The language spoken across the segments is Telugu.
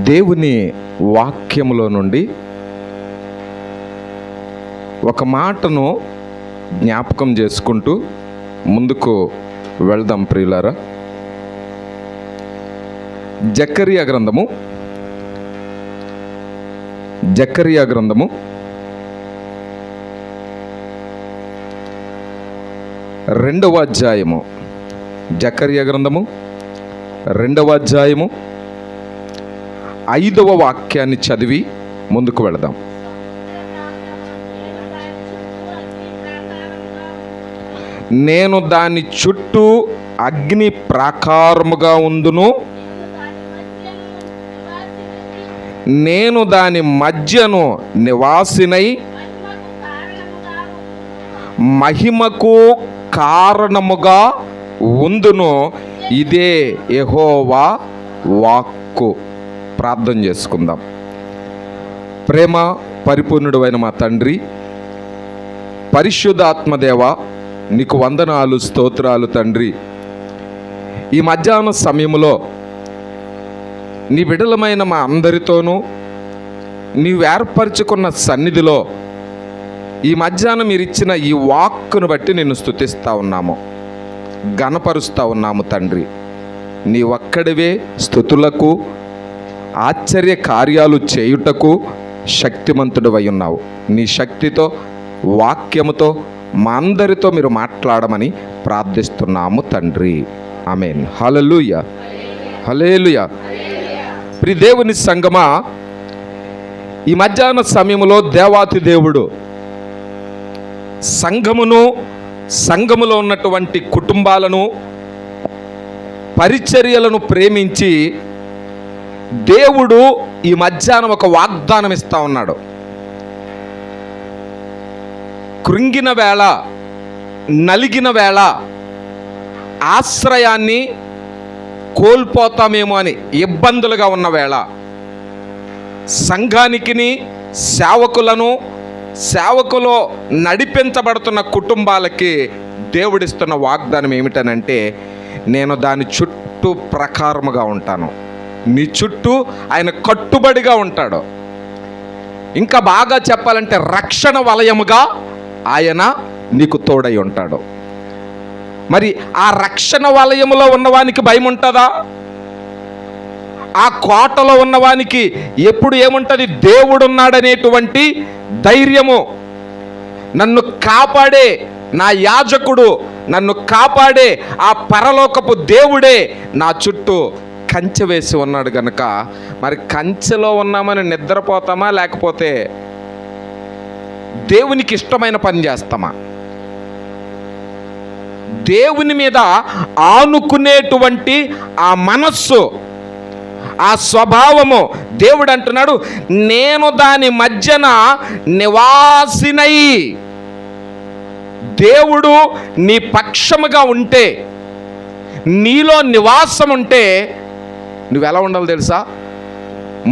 దేవుని వాక్యములో నుండి ఒక మాటను జ్ఞాపకం చేసుకుంటూ ముందుకు వెళ్దాం ప్రియులారా. జకర్యా గ్రంథము 2వ అధ్యాయము. జకర్యా గ్రంథము 2వ అధ్యాయము 5వ వాక్యాన్ని చదివి ముందుకు వెళదాం. నేను దాని చుట్టూ అగ్ని ప్రాకారముగా ఉందును, నేను దాని మధ్యను నివాసినై మహిమకు కారణముగా ఉందును. ఇదే యెహోవా వాక్కు. ప్రార్థన చేసుకుందాం. ప్రేమ పరిపూర్ణుడైన మా తండ్రి, పరిశుద్ధాత్మదేవ, నీకు వందనాలు, స్తోత్రాలు తండ్రి. ఈ మధ్యాహ్న సమయంలో నీ బిడ్డలమైన మా అందరితోనూ నీవు ఏర్పరచుకున్న సన్నిధిలో ఈ మధ్యాహ్నం మీరు ఇచ్చిన ఈ వాక్కును బట్టి నిన్ను స్తుతిస్తూ ఉన్నాము, ఘనపరుస్తూ ఉన్నాము తండ్రి. నీ ఒక్కడివే స్తుతులకు, ఆశ్చర్య కార్యాలు చేయుటకు శక్తిమంతుడివై ఉన్నావు. నీ శక్తితో, వాక్యముతో మా అందరితో మీరు మాట్లాడమని ప్రార్థిస్తున్నాము తండ్రి. ఆమేన్. హల్లెలూయా, హల్లెలూయా. ప్రియ దేవుని సంగమా, ఈ మధ్యాహ్న సమయంలో దేవాతి దేవుడు సంఘములో ఉన్నటువంటి కుటుంబాలను, పరిచర్యలను ప్రేమించి దేవుడు ఈ మధ్యాహ్నం ఒక వాగ్దానం ఇస్తా ఉన్నాడు. కృంగిన వేళ, నలిగిన వేళ ఆశ్రయాన్ని కోల్పోతామేమో అని ఇబ్బందులుగా ఉన్న వేళ సంఘానికిని, సేవకులో నడిపించబడుతున్న కుటుంబాలకి దేవుడిస్తున్న వాగ్దానం ఏమిటనంటే, నేను దాని చుట్టూ ప్రకారముగా ఉంటాను. నీ చుట్టూ ఆయన కట్టుబడిగా ఉంటాడు. ఇంకా బాగా చెప్పాలంటే రక్షణ వలయముగా ఆయన నీకు తోడై ఉంటాడు. మరి ఆ రక్షణ వలయములో ఉన్నవానికి భయం ఉంటుందా? ఆ కోటలో ఉన్నవానికి ఎప్పుడు ఏముంటుంది? దేవుడున్నాడనేటువంటి ధైర్యము. నన్ను కాపాడే నా యాజకుడు, నన్ను కాపాడే ఆ పరలోకపు దేవుడే నా చుట్టూ కంచె వేసి ఉన్నాడు గనుక, మరి కంచెలో ఉన్నామని నిద్రపోతామా, లేకపోతే దేవునికి ఇష్టమైన పని చేస్తామా? దేవుని మీద ఆనుకునేటువంటి ఆ మనస్సు, ఆ స్వభావము, దేవుడు అంటున్నాడు, నేను దాని మధ్యన నివాసినై. దేవుడు నీ పక్షముగా ఉంటే, నీలో నివాసం ఉంటే నువ్వెలా ఉండాలి తెలుసా?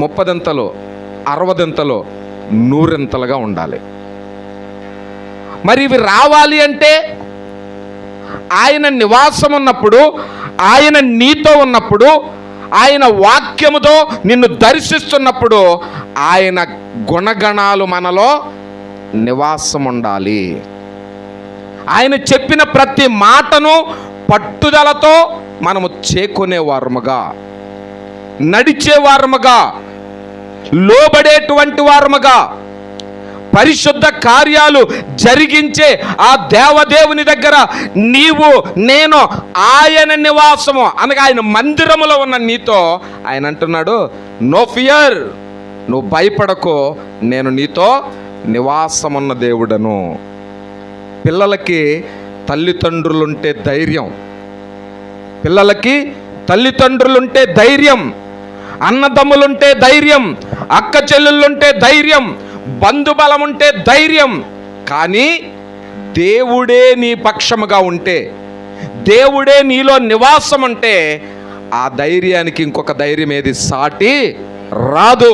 30ంతలు, 60ంతలు, 100ంతలుగా ఉండాలి. మరి ఇవి రావాలి అంటే ఆయన నివాసం ఉన్నప్పుడు, ఆయన నీతో ఉన్నప్పుడు, ఆయన వాక్యముతో నిన్ను దర్శిస్తున్నప్పుడు ఆయన గుణగణాలు మనలో నివాసం ఉండాలి. ఆయన చెప్పిన ప్రతి మాటను పట్టుదలతో మనము చేకొనేవారముగా, నడిచేవారముగా, లోబడేటువంటి వారముగా, పరిశుద్ధ కార్యాలు జరిగించే ఆ దేవదేవుని దగ్గర నీవు, నేను ఆయన నివాసము అనగా ఆయన మందిరములో ఉన్న నీతో ఆయన అంటున్నాడు, నో ఫియర్, నువ్వు భయపడకు, నేను నీతో నివాసమున్న దేవుడను. పిల్లలకి తల్లిదండ్రులుంటే ధైర్యం, పిల్లలకి తల్లిదండ్రులుంటే ధైర్యం, అన్నదమ్ములుంటే ధైర్యం, అక్క చెల్లెళ్ళుంటే ధైర్యం, బంధుబలం ఉంటే ధైర్యం. కానీ దేవుడే నీ పక్షముగా ఉంటే, దేవుడే నీలో నివాసం ఉంటే ఆ ధైర్యానికి ఇంకొక ధైర్యం ఏది సాటి రాదు.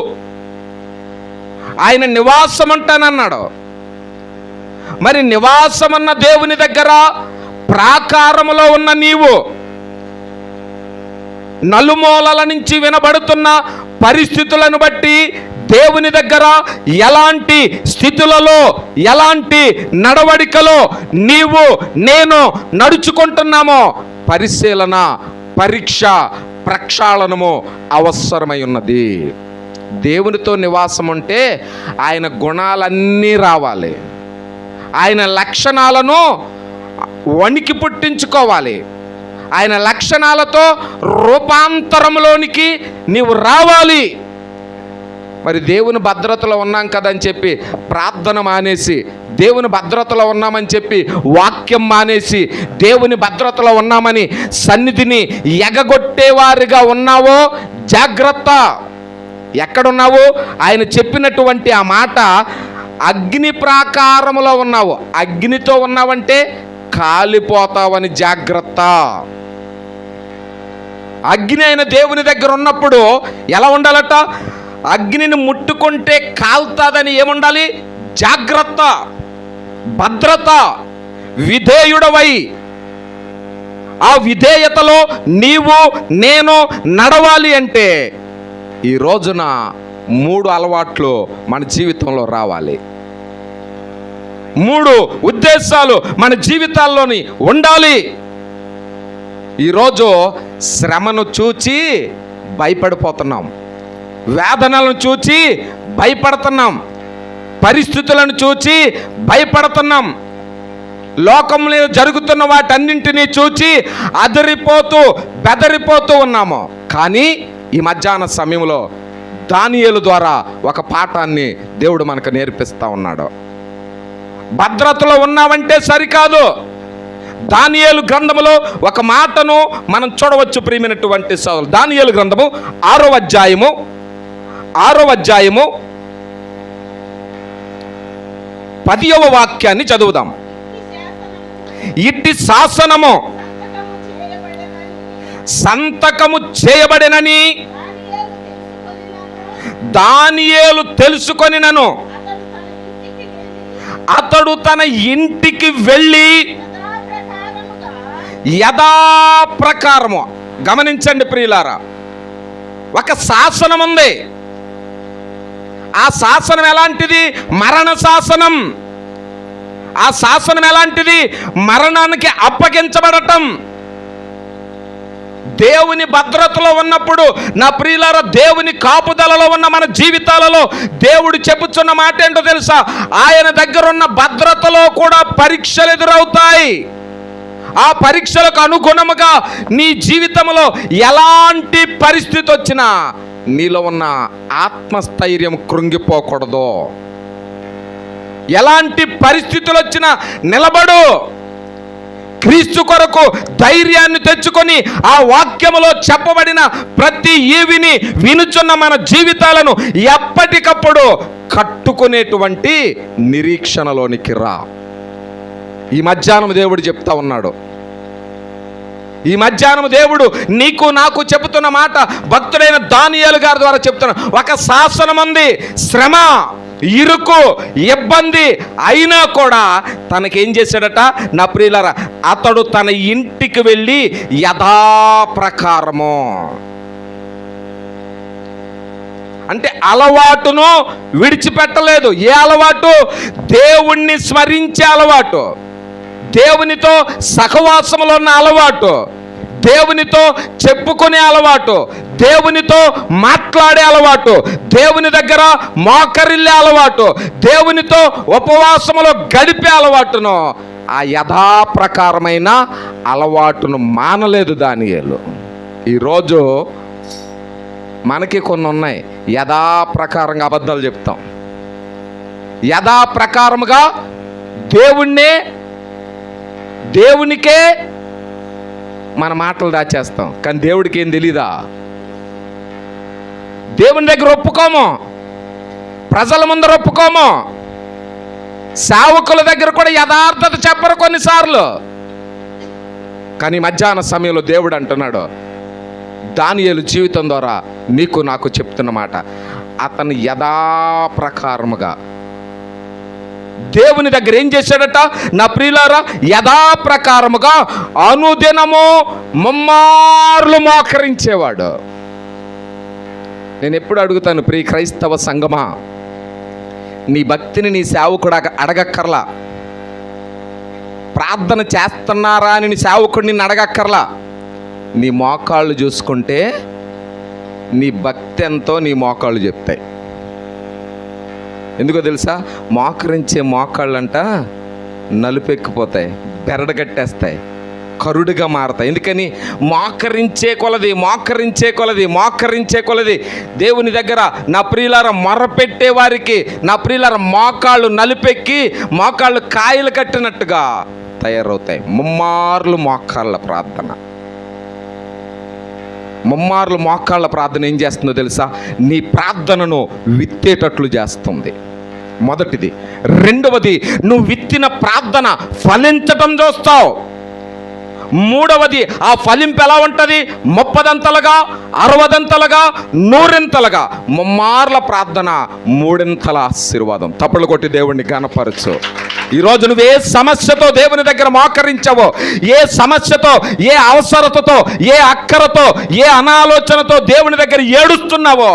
ఆయన నివాసం అంటానన్నాడు. మరి నివాసమన్న దేవుని దగ్గర ప్రాకారములో ఉన్న నీవు నలుమూలల నుంచి వినబడుతున్న పరిస్థితులను బట్టి దేవుని దగ్గర ఎలాంటి స్థితులలో, ఎలాంటి నడవడికలో నీవు నేను నడుచుకుంటున్నామో పరిశీలన, పరీక్ష, ప్రక్షాళనము అవసరమై ఉన్నది. దేవునితో నివాసం ఉంటే ఆయన గుణాలన్నీ రావాలి, ఆయన లక్షణాలను వణికి పుట్టించుకోవాలి, ఆయన లక్షణాలతో రూపాంతరంలోనికి నీవు రావాలి. మరి దేవుని భద్రతలో ఉన్నాం కదని చెప్పి ప్రార్థన మానేసి, దేవుని భద్రతలో ఉన్నామని చెప్పి వాక్యం మానేసి, దేవుని భద్రతలో ఉన్నామని సన్నిధిని ఎగగొట్టేవారిగా ఉన్నావో జాగ్రత్త. ఎక్కడున్నావు? ఆయన చెప్పినటువంటి ఆ మాట, అగ్ని ప్రాకారములో ఉన్నావు. అగ్నితో ఉన్నావంటే కాలిపోతావని జాగ్రత్త. అగ్ని అయిన దేవుని దగ్గర ఉన్నప్పుడు ఎలా ఉండాలట? అగ్నిని ముట్టుకుంటే కాల్తాదని ఏముండాలి? జాగ్రత్త, భద్రత, విధేయుడవై ఆ విధేయతలో నీవు నేను నడవాలి అంటే ఈ రోజున 3 అలవాట్లు మన జీవితంలో రావాలి. 3 ఉద్దేశాలు మన జీవితాల్లోని ఉండాలి. ఈరోజు శ్రమను చూచి భయపడిపోతున్నాం, వేదనలను చూచి భయపడుతున్నాం, పరిస్థితులను చూచి భయపడుతున్నాం, లోకంలో జరుగుతున్న వాటన్నింటినీ చూచి అదిరిపోతూ బెదరిపోతూ ఉన్నాము. కానీ ఈ మధ్యాహ్న సమయంలో దానియేలు ద్వారా ఒక పాఠాన్ని దేవుడు మనకు నేర్పిస్తా ఉన్నాడు. భద్రతలో ఉన్నామంటే సరికాదు. దానియేలు గ్రంథములో ఒక మాటను మనం చూడవచ్చు ప్రియమైనటువంటి సోదరులు. దానియేలు గ్రంథము 6వ అధ్యాయము 10వ వాక్యాన్ని చదువుదాం. ఇట్టి శాసనము సంతకము చేయబడినని దానియేలు తెలుసుకొనినను అతడు తన ఇంటికి వెళ్ళి యథాప్రకారము. గమనించండి ప్రియులారా, ఒక శాసనం ఉంది. ఆ శాసనం ఎలాంటిది? మరణ శాసనం. ఆ శాసనం ఎలాంటిది? మరణానికి అప్పగించబడటం. దేవుని భద్రతలో ఉన్నప్పుడు నా ప్రియులారా, దేవుని కాపుదలలో ఉన్న మన జీవితాలలో దేవుడు చెప్పుచున్న మాట ఏంటో తెలుసా? ఆయన దగ్గర ఉన్న భద్రతలో కూడా పరీక్షలు ఎదురవుతాయి. ఆ పరీక్షలకు అనుగుణముగా నీ జీవితంలో ఎలాంటి పరిస్థితి వచ్చినా నీలో ఉన్న ఆత్మస్థైర్యం కృంగిపోకూడదు. ఎలాంటి పరిస్థితులు వచ్చినా నిలబడు. క్రీస్తు కొరకు ధైర్యాన్ని తెచ్చుకొని ఆ వాక్యములో చెప్పబడిన ప్రతి ఈవిని వినుచున్న మన జీవితాలను ఎప్పటికప్పుడు కట్టుకునేటువంటి నిరీక్షణలోనికి రా. ఈ మధ్యాహ్నం దేవుడు చెప్తా ఉన్నాడు. ఈ మధ్యాహ్నం దేవుడు నీకు నాకు చెబుతున్న మాట భక్తుడైన దానియేలు గారి ద్వారా చెప్తున్నా. ఒక శాసనం ఉంది. శ్రమ, ఇరుకు, ఇబ్బంది అయినా కూడా తనకేం చేశాడట నా ప్రియులారా? అతడు తన ఇంటికి వెళ్ళి యథాప్రకారము అంటే అలవాటును విడిచిపెట్టలేదు. ఏ అలవాటు? దేవుణ్ణి స్మరించే అలవాటు, దేవునితో సహవాసములో ఉన్న అలవాటు, దేవునితో చెప్పుకునే అలవాటు, దేవునితో మాట్లాడే అలవాటు, దేవుని దగ్గర మోకరిల్లే అలవాటు, దేవునితో ఉపవాసములో గడిపే అలవాటును, ఆ యథాప్రకారమైన అలవాటును మానలేదు దానియేలు. ఈరోజు మనకి కొన్ని ఉన్నాయి. యథాప్రకారంగా అబద్ధాలు చెప్తాం, యథాప్రకారముగా దేవునికే మన మాటలు దాచేస్తాం. కానీ దేవుడికి ఏం తెలీదా? దేవుని దగ్గర ఒప్పుకోము, ప్రజల ముందర ఒప్పుకోము, సేవకుల దగ్గర కూడా యథార్థత చెప్పరు కొన్నిసార్లు. కానీ మధ్యాహ్న సమయంలో దేవుడు అంటున్నాడు దానియేలు జీవితం ద్వారా నీకు నాకు చెప్తున్న మాట, అతను యథాప్రకారముగా దేవుని దగ్గర ఏం చేశాడట? నా ప్రియులారా, యథాప్రకారముగా అనుదినము ముమ్మార్లు మోకరించేవాడు. నేను ఎప్పుడు అడుగుతాను, ప్రియ క్రైస్తవ సంగమా, నీ భక్తిని నీ సేవకుడు అడగక్కర్లా, ప్రార్థన చేస్తున్నారా అని నీ సేవకుడు నిన్ను అడగక్కర్లా. నీ మోకాళ్ళు చూసుకుంటే నీ భక్తి ఎంతో నీ మోకాళ్ళు చెప్తాయి. ఎందుకో తెలుసా? మోకరించే మోకాళ్ళంట నలుపెక్కిపోతాయి, బెరడగట్టేస్తాయి, కరుడుగా మారతాయి. ఎందుకని? మోకరించే కొలది దేవుని దగ్గర నా ప్రియులార మొరపెట్టే వారికి నా ప్రియులార మోకాళ్ళు నలుపెక్కి మోకాళ్ళు కాయలు కట్టినట్టుగా తయారవుతాయి. ముమ్మార్లు మోకాళ్ళ ప్రార్థన. ముమ్మార్లు మోకాళ్ళ ప్రార్థన ఏం చేస్తుందో తెలుసా? నీ ప్రార్థనను విత్తేటట్లు చేస్తుంది, మొదటిది. రెండవది, నువ్వు విత్తిన ప్రార్థన ఫలించటం చూస్తావు. మూడవది, ఆ ఫలింపు ఎలా ఉంటుంది? 30దంతలుగా, 60దంతలుగా, 100ంతలుగా. ముమ్మార్ల ప్రార్థన 3ంతల ఆశీర్వాదం. తప్పలు కొట్టి దేవుణ్ణి గణపరచు. ఈరోజు నువ్వు ఏ సమస్యతో దేవుని దగ్గర మోకరించావో, ఏ సమస్యతో, ఏ అవసరతతో, ఏ అక్కరతో, ఏ అనాలోచనతో దేవుని దగ్గర ఏడుస్తున్నావో,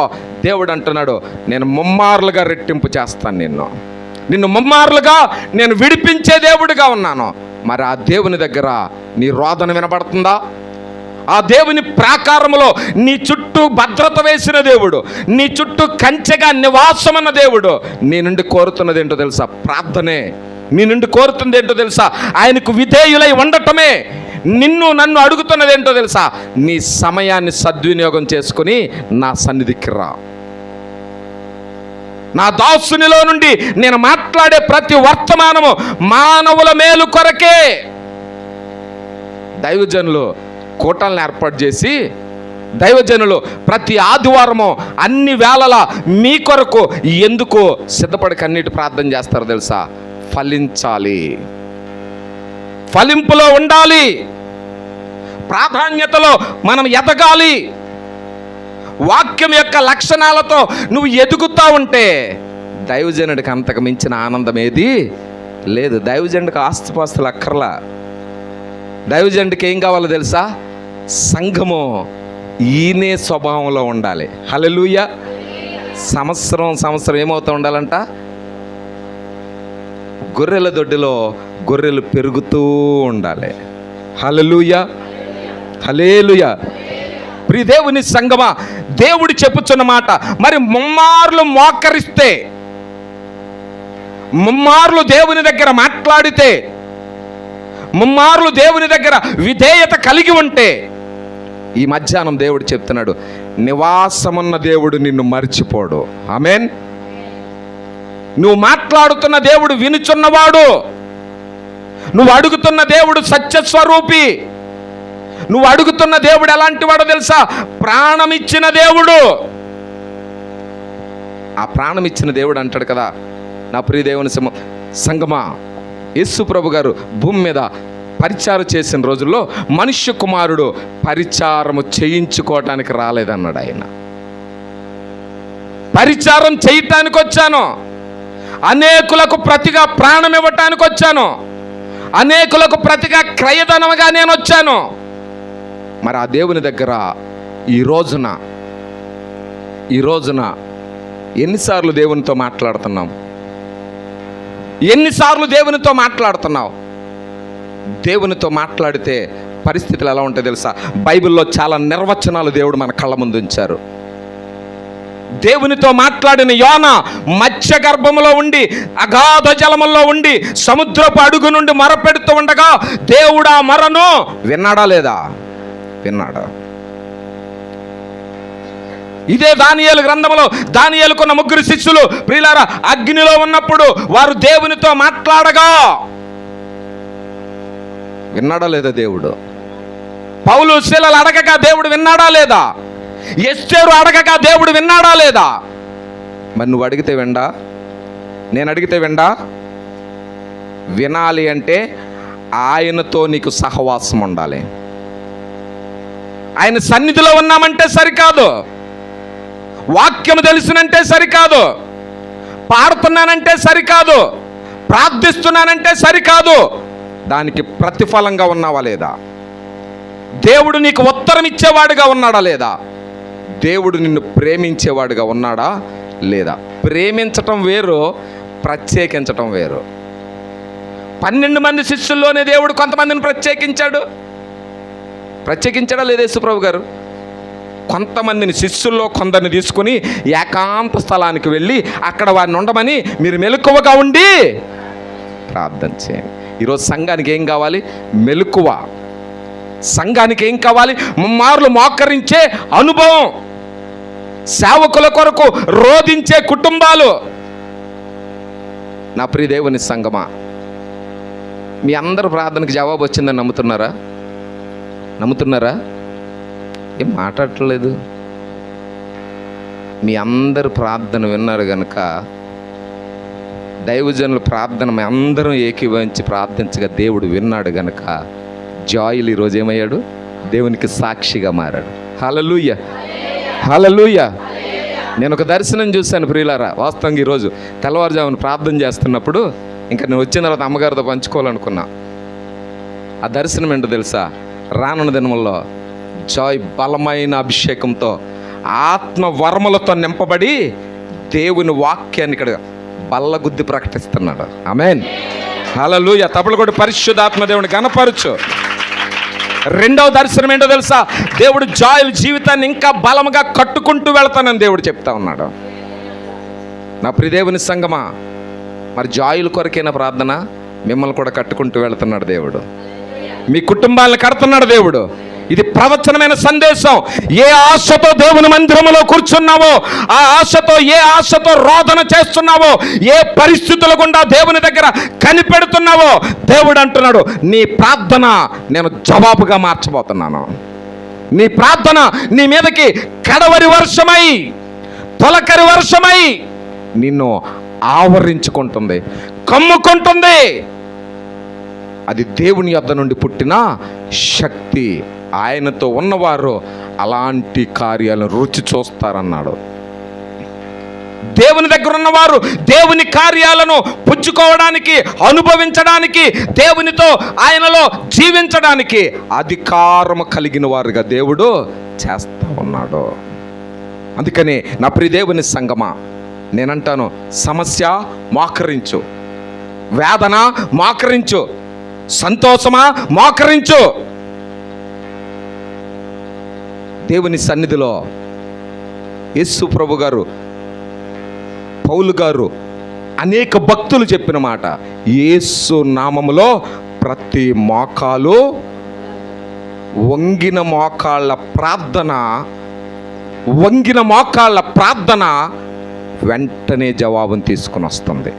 దేవుడు అంటున్నాడు, నేను ముమ్మార్లుగా రెట్టింపు చేస్తాను నిన్ను ముమ్మార్లుగా నేను విడిపించే దేవుడిగా ఉన్నాను. మరి ఆ దేవుని దగ్గర నీ రోదన వినబడుతుందా? ఆ దేవుని ప్రాకారములో నీ చుట్టూ భద్రత వేసిన దేవుడు, నీ చుట్టూ కంచెగా నివాసమన్న దేవుడు నీ నుండి కోరుతున్నది ఏంటో తెలుసా? ప్రార్థనే. నీ నుండి కోరుతుంది ఏంటో తెలుసా? ఆయనకు విధేయులై ఉండటమే. నన్ను అడుగుతున్నది ఏంటో తెలుసా? నీ సమయాన్ని సద్వినియోగం చేసుకుని నా సన్నిధికి రా. నా దాసునిలో నుండి నేను మాట్లాడే ప్రతి వర్తమానము మానవుల మేలు కొరకే. దైవజనులు కూటలను ఏర్పాటు చేసి, దైవజనులు ప్రతి ఆదివారము అన్ని వేళలా మీ కొరకు ఎందుకు సిద్ధపడి కన్నీటి ప్రార్థన చేస్తారో తెలుసా? ఫలించాలి, ఫలింపులో ఉండాలి, ప్రాధాన్యతలో మనం ఎదగాలి. వాక్యం యొక్క లక్షణాలతో నువ్వు ఎదుగుతా ఉంటే దైవజనుడికి అంతకు మించిన ఆనందం ఏది లేదు. దైవజనుడికి ఆస్తిపాస్తులు అక్కర్లా. దైవజనుడికి ఏం కావాలో తెలుసా? సంఘము ఈయనే స్వభావంలో ఉండాలి. హల్లెలూయా. సంవత్సరం ఏమవుతూ ఉండాలంట? గొర్రెల దొడ్డిలో గొర్రెలు పెరుగుతూ ఉండాలి. హల్లెలూయా, హల్లెలూయా. ప్రియ దేవుని సంగమా, దేవుడు చెప్పుచున్న మాట, మరి ముమ్మార్లు మోకరిస్తే, ముమ్మార్లు దేవుని దగ్గర మాట్లాడితే, ముమ్మార్లు దేవుని దగ్గర విధేయత కలిగి ఉంటే, ఈ మధ్యాహ్నం దేవుడు చెప్తున్నాడు, నివాసమున్న దేవుడు నిన్ను మర్చిపోడు. ఆమేన్. నువ్వు మాట్లాడుతున్న దేవుడు వినుచున్నవాడు. నువ్వు అడుగుతున్న దేవుడు సత్యస్వరూపి. నువ్వు అడుగుతున్న దేవుడు ఎలాంటి వాడో తెలుసా? ప్రాణమిచ్చిన దేవుడు. ఆ ప్రాణమిచ్చిన దేవుడు అంటాడు కదా, నా ప్రియ దేవుని సంగమా, యేసు ప్రభు గారు భూమి మీద పరిచారం చేసిన రోజుల్లో మనుష్య కుమారుడు పరిచారము చేయించుకోవటానికి రాలేదన్నాడు ఆయన. పరిచారం చేయటానికి వచ్చాను, అనేకులకు ప్రతిగా ప్రాణం ఇవ్వటానికి వచ్చాను, అనేకులకు ప్రతిగా క్రయధనముగా నేను వచ్చాను. మరి ఆ దేవుని దగ్గర ఈ రోజున ఎన్నిసార్లు దేవునితో మాట్లాడుతున్నాం? ఎన్నిసార్లు దేవునితో మాట్లాడుతున్నావు? దేవునితో మాట్లాడితే పరిస్థితులు ఎలా ఉంటాయి తెలుసా? బైబిల్లో చాలా నిర్వచనాలు దేవుడు మన కళ్ళ ముందు ఉంచారు. దేవునితో మాట్లాడిన యోనా మత్స్య గర్భములో ఉండి, అగాధ జలముల్లో ఉండి, సముద్రపు అడుగు నుండి మొరపెడుతూ ఉండగా దేవుడు ఆ మొరను విన్నాడా లేదా? విన్నాడు. ఇదే దానియేలు గ్రంథంలో దానియేలుకున్న 3 శిష్యులు ప్రియులారా అగ్నిలో ఉన్నప్పుడు వారు దేవునితో మాట్లాడగా విన్నాడా లేదా దేవుడు? పౌలు శీలలు అడగగా దేవుడు విన్నాడా లేదా? ఎస్తేరు అడగగా దేవుడు విన్నాడా లేదా? మరి నువ్వు అడిగితే విండా? నేను అడిగితే విండా? వినాలి అంటే ఆయనతో నీకు సహవాసం ఉండాలి. ఆయన సన్నిధిలో ఉన్నామంటే సరికాదు, వాక్యము తెలుసునంటే సరికాదు, పాడుతున్నానంటే సరికాదు, ప్రార్థిస్తున్నానంటే సరికాదు, దానికి ప్రతిఫలంగా ఉన్నావా లేదా? దేవుడు నీకు ఉత్తరం ఇచ్చేవాడుగా ఉన్నాడా లేదా? దేవుడు నిన్ను ప్రేమించేవాడుగా ఉన్నాడా లేదా? ప్రేమించటం వేరు, ప్రత్యేకించటం వేరు. 12 మంది శిష్యుల్లోనే దేవుడు కొంతమందిని ప్రత్యేకించాడా లేదా యేసుప్రభు గారు? కొంతమందిని శిష్యుల్లో కొందరిని తీసుకుని ఏకాంత స్థలానికి వెళ్ళి అక్కడ వారిని ఉండమని, మీరు మెలకువగా ఉండి ప్రార్థన చేయండి. ఈరోజు సంఘానికి ఏం కావాలి? మెలకువ. సంఘానికి ఏం కావాలి? ముమ్మార్లు మోకరించే అనుభవం, సేవకుల కొరకు రోధించే కుటుంబాలు. నా ప్రియ దేవుని సంఘమా, మీ అందరి ప్రార్థనకు జవాబు వచ్చిందని నమ్ముతున్నారా? ఏం మాట్లాడట్లేదు? మీ అందరు ప్రార్థన విన్నారు కనుక, దైవజనుల ప్రార్థన మీ అందరం ఏకీభవించి ప్రార్థించగా దేవుడు విన్నాడు గనక జాయిల్ ఈరోజు ఏమయ్యాడు? దేవునికి సాక్షిగా మారాడు. హల్లెలూయా, హల్లెలూయా. నేను ఒక దర్శనం చూశాను ప్రియులారా. వాస్తవంగా ఈరోజు తెల్లవారుజామున ప్రార్థన చేస్తున్నప్పుడు ఇంకా నేను వచ్చిన తర్వాత అమ్మగారితో పంచుకోవాలనుకున్నా. ఆ దర్శనం ఏంటో తెలుసా? రానున్న దినముల్లో జాయ్ బలమైన అభిషేకంతో, ఆత్మ వరములతో నింపబడి దేవుని వాక్యాన్ని ఇక్కడ బల్లగుద్ది ప్రకటిస్తున్నాడు. ఆమేన్, హల్లెలూయా. తప్పలు కూడా పరిశుద్ధాత్మ దేవుని గణపరచు. రెండవ దర్శనం ఏంటో తెలుసా? దేవుడు జాయిల్ జీవితాన్ని ఇంకా బలముగా కట్టుకుంటూ వెళ్తానని దేవుడు చెప్తా ఉన్నాడు. నా ప్రియదేవుని సంగమా, మరి జాయిల్ కొరకైన ప్రార్థన, మిమ్మల్ని కూడా కట్టుకుంటూ వెళ్తున్నాడు దేవుడు. మీ కుటుంబాలను కడుతున్నాడు దేవుడు. ఇది ప్రవచనమైన సందేశం. ఏ ఆశతో దేవుని మందిరంలో కూర్చున్నావో, ఆ ఆశతో, ఏ ఆశతో రోదన చేస్తున్నావో, ఏ పరిస్థితుల గుండా దేవుని దగ్గర కనిపెడుతున్నావో, దేవుడు అంటున్నాడు, నీ ప్రార్థన నేను జవాబుగా మార్చబోతున్నాను. నీ ప్రార్థన నీ మీదకి కడవరి వర్షమై, తొలకరి వర్షమై నిన్ను ఆవరించుకుంటుంది, కమ్ముకుంటుంది. అది దేవుని యొద్ద నుండి పుట్టిన శక్తి. ఆయనతో ఉన్నవారు అలాంటి కార్యాలను రుచి చూస్తారన్నాడు. దేవుని దగ్గర ఉన్నవారు దేవుని కార్యాలను పుచ్చుకోవడానికి, అనుభవించడానికి, దేవునితో ఆయనలో జీవించడానికి అధికారము కలిగిన వారుగా దేవుడు చేస్తా ఉన్నాడు. అందుకని నా ప్రియ దేవుని సంగమా, నేనంటాను, సమస్య మోకరించు, వేదన మోకరించు, సంతోషమా మోకరించు. దేవుని సన్నిధిలో యేసు ప్రభు గారు, పౌలు గారు, అనేక భక్తులు చెప్పిన మాట, యేసు నామములో ప్రతి మోకాలు, వంగిన మోకాళ్ళ ప్రార్థన వెంటనే జవాబును తీసుకుని వస్తుంది,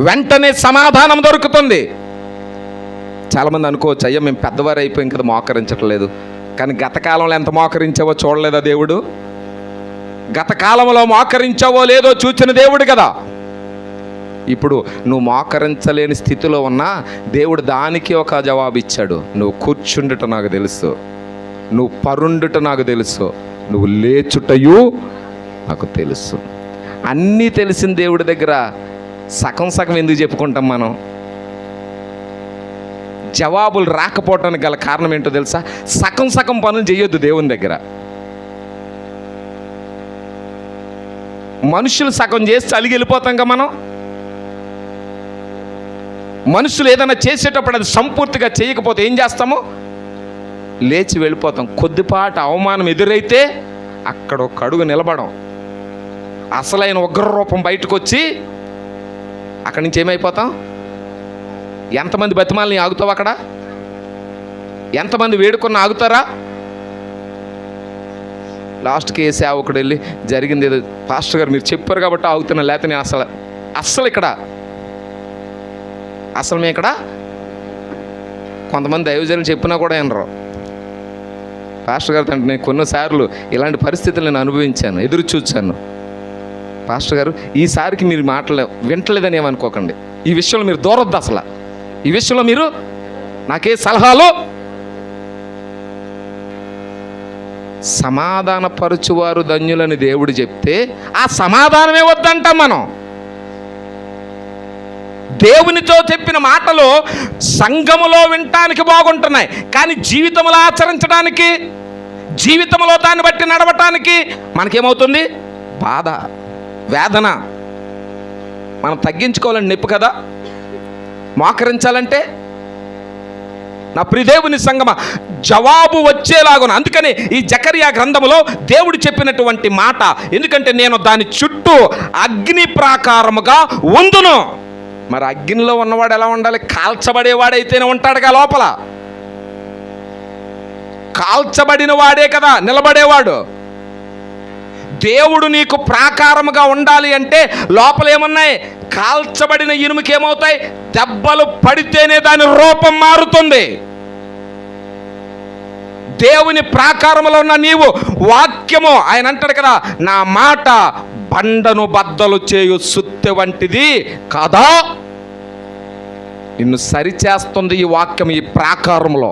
వెంటనే సమాధానం దొరుకుతుంది. చాలామంది అనుకోవచ్చు, అయ్యా మేము పెద్దవారు అయిపోయాం కదా, మోకరించట్లేదు. కానీ గత కాలంలో ఎంత మోకరించావో చూడలేదా దేవుడు? గత కాలంలో మోకరించావో లేదో చూచిన దేవుడు కదా. ఇప్పుడు నువ్వు మోకరించలేని స్థితిలో ఉన్నా దేవుడు దానికి ఒక జవాబు ఇచ్చాడు. నువ్వు కూర్చుండుట నాకు తెలుసు, నువ్వు పరుండుట నాకు తెలుసు, నువ్వు లేచుటయు నాకు తెలుసు. అన్నీ తెలిసిన దేవుడి దగ్గర సగం ఎందుకు చెప్పుకుంటాం మనం? జవాబులు రాకపోవటానికి గల కారణం ఏంటో తెలుసా? సగం పనులు చేయొద్దు దేవుని దగ్గర. మనుషులు సగం చేసి అలిగి వెళ్ళిపోతాంగా మనం. మనుషులు ఏదైనా చేసేటప్పుడు అది సంపూర్తిగా చేయకపోతే ఏం చేస్తాము? లేచి వెళ్ళిపోతాం. కొద్దిపాటి అవమానం ఎదురైతే అక్కడ ఒక అడుగు నిలబడం, అసలైన ఉగ్రరూపం బయటకు వచ్చి అక్కడి నుంచి ఏమైపోతాం? ఎంతమంది బతిమాలని ఆగుతావు? అక్కడ ఎంతమంది వేడుకున్న ఆగుతారా? లాస్ట్కి ఏ సేవకుడు వెళ్ళి జరిగింది ఏదో, పాస్టర్ గారు మీరు చెప్పారు కాబట్టి ఆగుతున్నా, లేకపోతే నేను అసలు మేము ఇక్కడ కొంతమంది దైవజనులు చెప్పినా కూడా వినరు. పాస్టర్ గారు అంటే నేను కొన్నిసార్లు ఇలాంటి పరిస్థితులు నేను అనుభవించాను, ఎదురు చూచాను. పాస్టర్ గారు ఈసారికి మీరు మాటలు వింటలేదని ఏమనుకోకండి, ఈ విషయంలో మీరు దూరొద్దు, అసలు ఈ విషయంలో మీరు నాకే సలహాలు. సమాధానపరచువారు ధన్యులని దేవుడు చెప్తే ఆ సమాధానమే వద్దంటాం మనం. దేవునితో చెప్పిన మాటలు సంఘములో వినటానికి బాగుంటున్నాయి, కానీ జీవితంలో ఆచరించడానికి, జీవితంలో దాన్ని బట్టి నడవటానికి మనకేమవుతుంది? బాధ, వేదన. మనం తగ్గించుకోవాలని నొప్పి కదా మోకరించాలంటే. నా ప్రియదేవుని సంగమా, జవాబు వచ్చేలాగున. అందుకని ఈ జకర్యా గ్రంథములో దేవుడు చెప్పినటువంటి మాట, ఎందుకంటే నేను దాని చుట్టూ అగ్ని ప్రాకారముగా ఉందును. మరి అగ్నిలో ఉన్నవాడు ఎలా ఉండాలి? కాల్చబడేవాడైతేనే ఉంటాడుగా లోపల. కాల్చబడిన వాడే కదా నిలబడేవాడు. దేవుడు నీకు ప్రాకారముగా ఉండాలి అంటే లోపల ఏమున్నాయి? కాల్చబడిన ఇనుముకి ఏమవుతాయి? దెబ్బలు పడితేనే దాని రూపం మారుతుంది. దేవుని ప్రాకారములో ఉన్న నీవు వాక్యము, ఆయన అంటాడు కదా, నా మాట బండను బద్దలు చేయు సుత్తె వంటిది కాదా. నిన్ను సరిచేస్తుంది ఈ వాక్యం. ఈ ప్రాకారంలో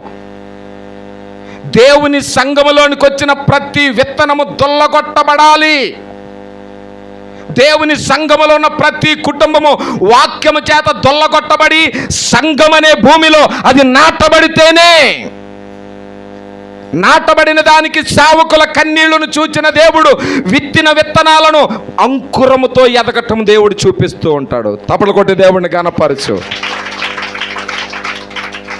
దేవుని సంఘములోనికి వచ్చిన ప్రతి విత్తనము దొల్లగొట్టబడాలి. దేవుని సంఘములో ఉన్న ప్రతి కుటుంబము వాక్యము చేత దొల్లగొట్టబడి సంఘం అనే భూమిలో అది నాటబడితేనే, నాటబడిన దానికి సేవకుల కన్నీళ్లను చూచిన దేవుడు విత్తిన విత్తనాలను అంకురముతో ఎదగటం దేవుడు చూపిస్తూ ఉంటాడు. తపలు కొట్టి దేవుడిని గణపరచు.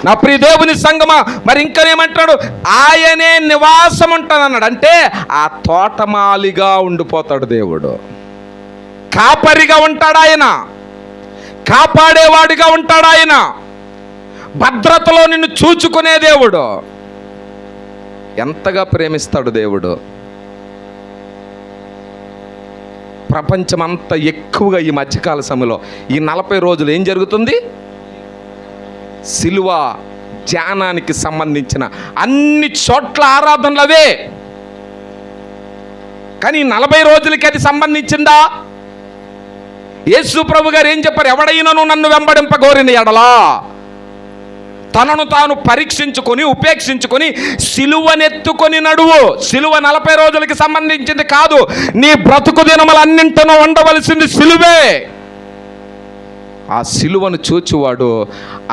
నా ప్రియ దేవుని సంగమా, మరి ఇంకనేమంటాడు? ఆయనే నివాసం ఉంటానన్నాడు. అంటే ఆ తోటమాలిగా ఉండిపోతాడు దేవుడు. కాపరిగా ఉంటాడు ఆయన, కాపాడేవాడిగా ఉంటాడు ఆయన, భద్రతలో నిన్ను చూచుకునే దేవుడు. ఎంతగా ప్రేమిస్తాడు దేవుడు. ప్రపంచమంతా ఎక్కువగా ఈ మధ్యకాల సమయంలో ఈ 40 రోజులు ఏం జరుగుతుంది? సిలువ ధ్యానానికి సంబంధించిన అన్ని చోట్ల ఆరాధనలు అవే. కానీ 40 రోజులకి అది సంబంధించిందా? యేసు ప్రభు గారు ఏం చెప్పారు? ఎవడైనను నన్ను వెంబడింపగోరిన ఎడలా తనను తాను పరీక్షించుకొని ఉపేక్షించుకొని సిలువనెత్తుకొని నడువు. సిలువ 40 రోజులకి సంబంధించింది కాదు. నీ బ్రతుకు దినములన్నింటినూ ఉండవలసింది సిలువే. ఆ సిలువను చూచువాడు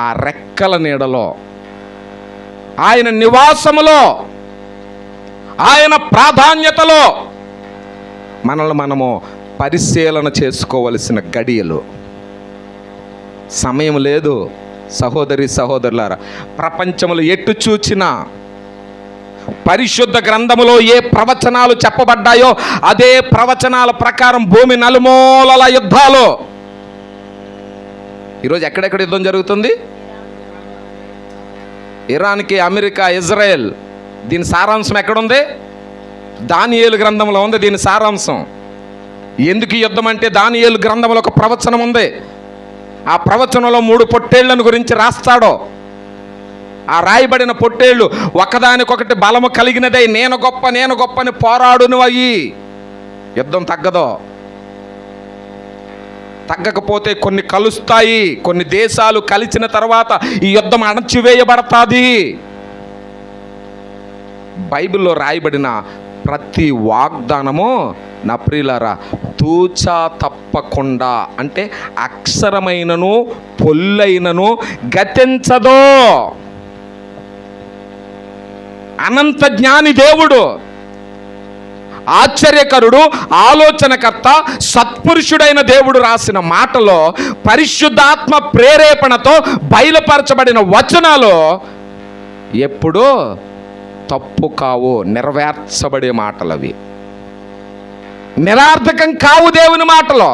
ఆ రెక్కల నీడలో, ఆయన నివాసములో, ఆయన ప్రాధాన్యతలో మనల్ని మనము పరిశీలన చేసుకోవలసిన గడియలు. సమయం లేదు సహోదరి సహోదరులారా. ప్రపంచములు ఎటు చూచినా పరిశుద్ధ గ్రంథములో ఏ ప్రవచనాలు చెప్పబడ్డాయో అదే ప్రవచనాల ప్రకారం భూమి నలుమూలల యుద్ధాలు. ఈరోజు ఎక్కడెక్కడ యుద్ధం జరుగుతుంది? ఇరాన్కి అమెరికా, ఇజ్రాయెల్. దీని సారాంశం ఎక్కడుంది? దానియేలు గ్రంథంలో ఉంది దీని సారాంశం. ఎందుకు ఈ యుద్ధం అంటే దానియేలు గ్రంథంలో ఒక ప్రవచనం ఉంది. ఆ ప్రవచనంలో 3 పొట్టేళ్లను గురించి రాస్తాడు. ఆ రాయబడిన పొట్టేళ్ళు ఒకదానికొకటి బలము కలిగినదై నేను గొప్ప నేను గొప్పని పోరాడును. అయ్యి యుద్ధం తగ్గదో. తగ్గకపోతే కొన్ని కలుస్తాయి. కొన్ని దేశాలు కలిసిన తర్వాత ఈ యుద్ధం అణచివేయబడతాది. బైబిల్లో రాయబడిన ప్రతి వాగ్దానము నా ప్రియులారా తూచా తప్పకుండా, అంటే అక్షరమైనను పొల్లైనను గతించదో. అనంత జ్ఞాని దేవుడు, ఆశ్చర్యకరుడు, ఆలోచనకర్త, సత్పురుషుడైన దేవుడు రాసిన మాటలో పరిశుద్ధాత్మ ప్రేరేపణతో బయలుపరచబడిన వచనాలు ఎప్పుడూ తప్పు కావు, నెరవేర్చబడే మాటలు. అవి నిరర్థకం కావు దేవుని మాటలో.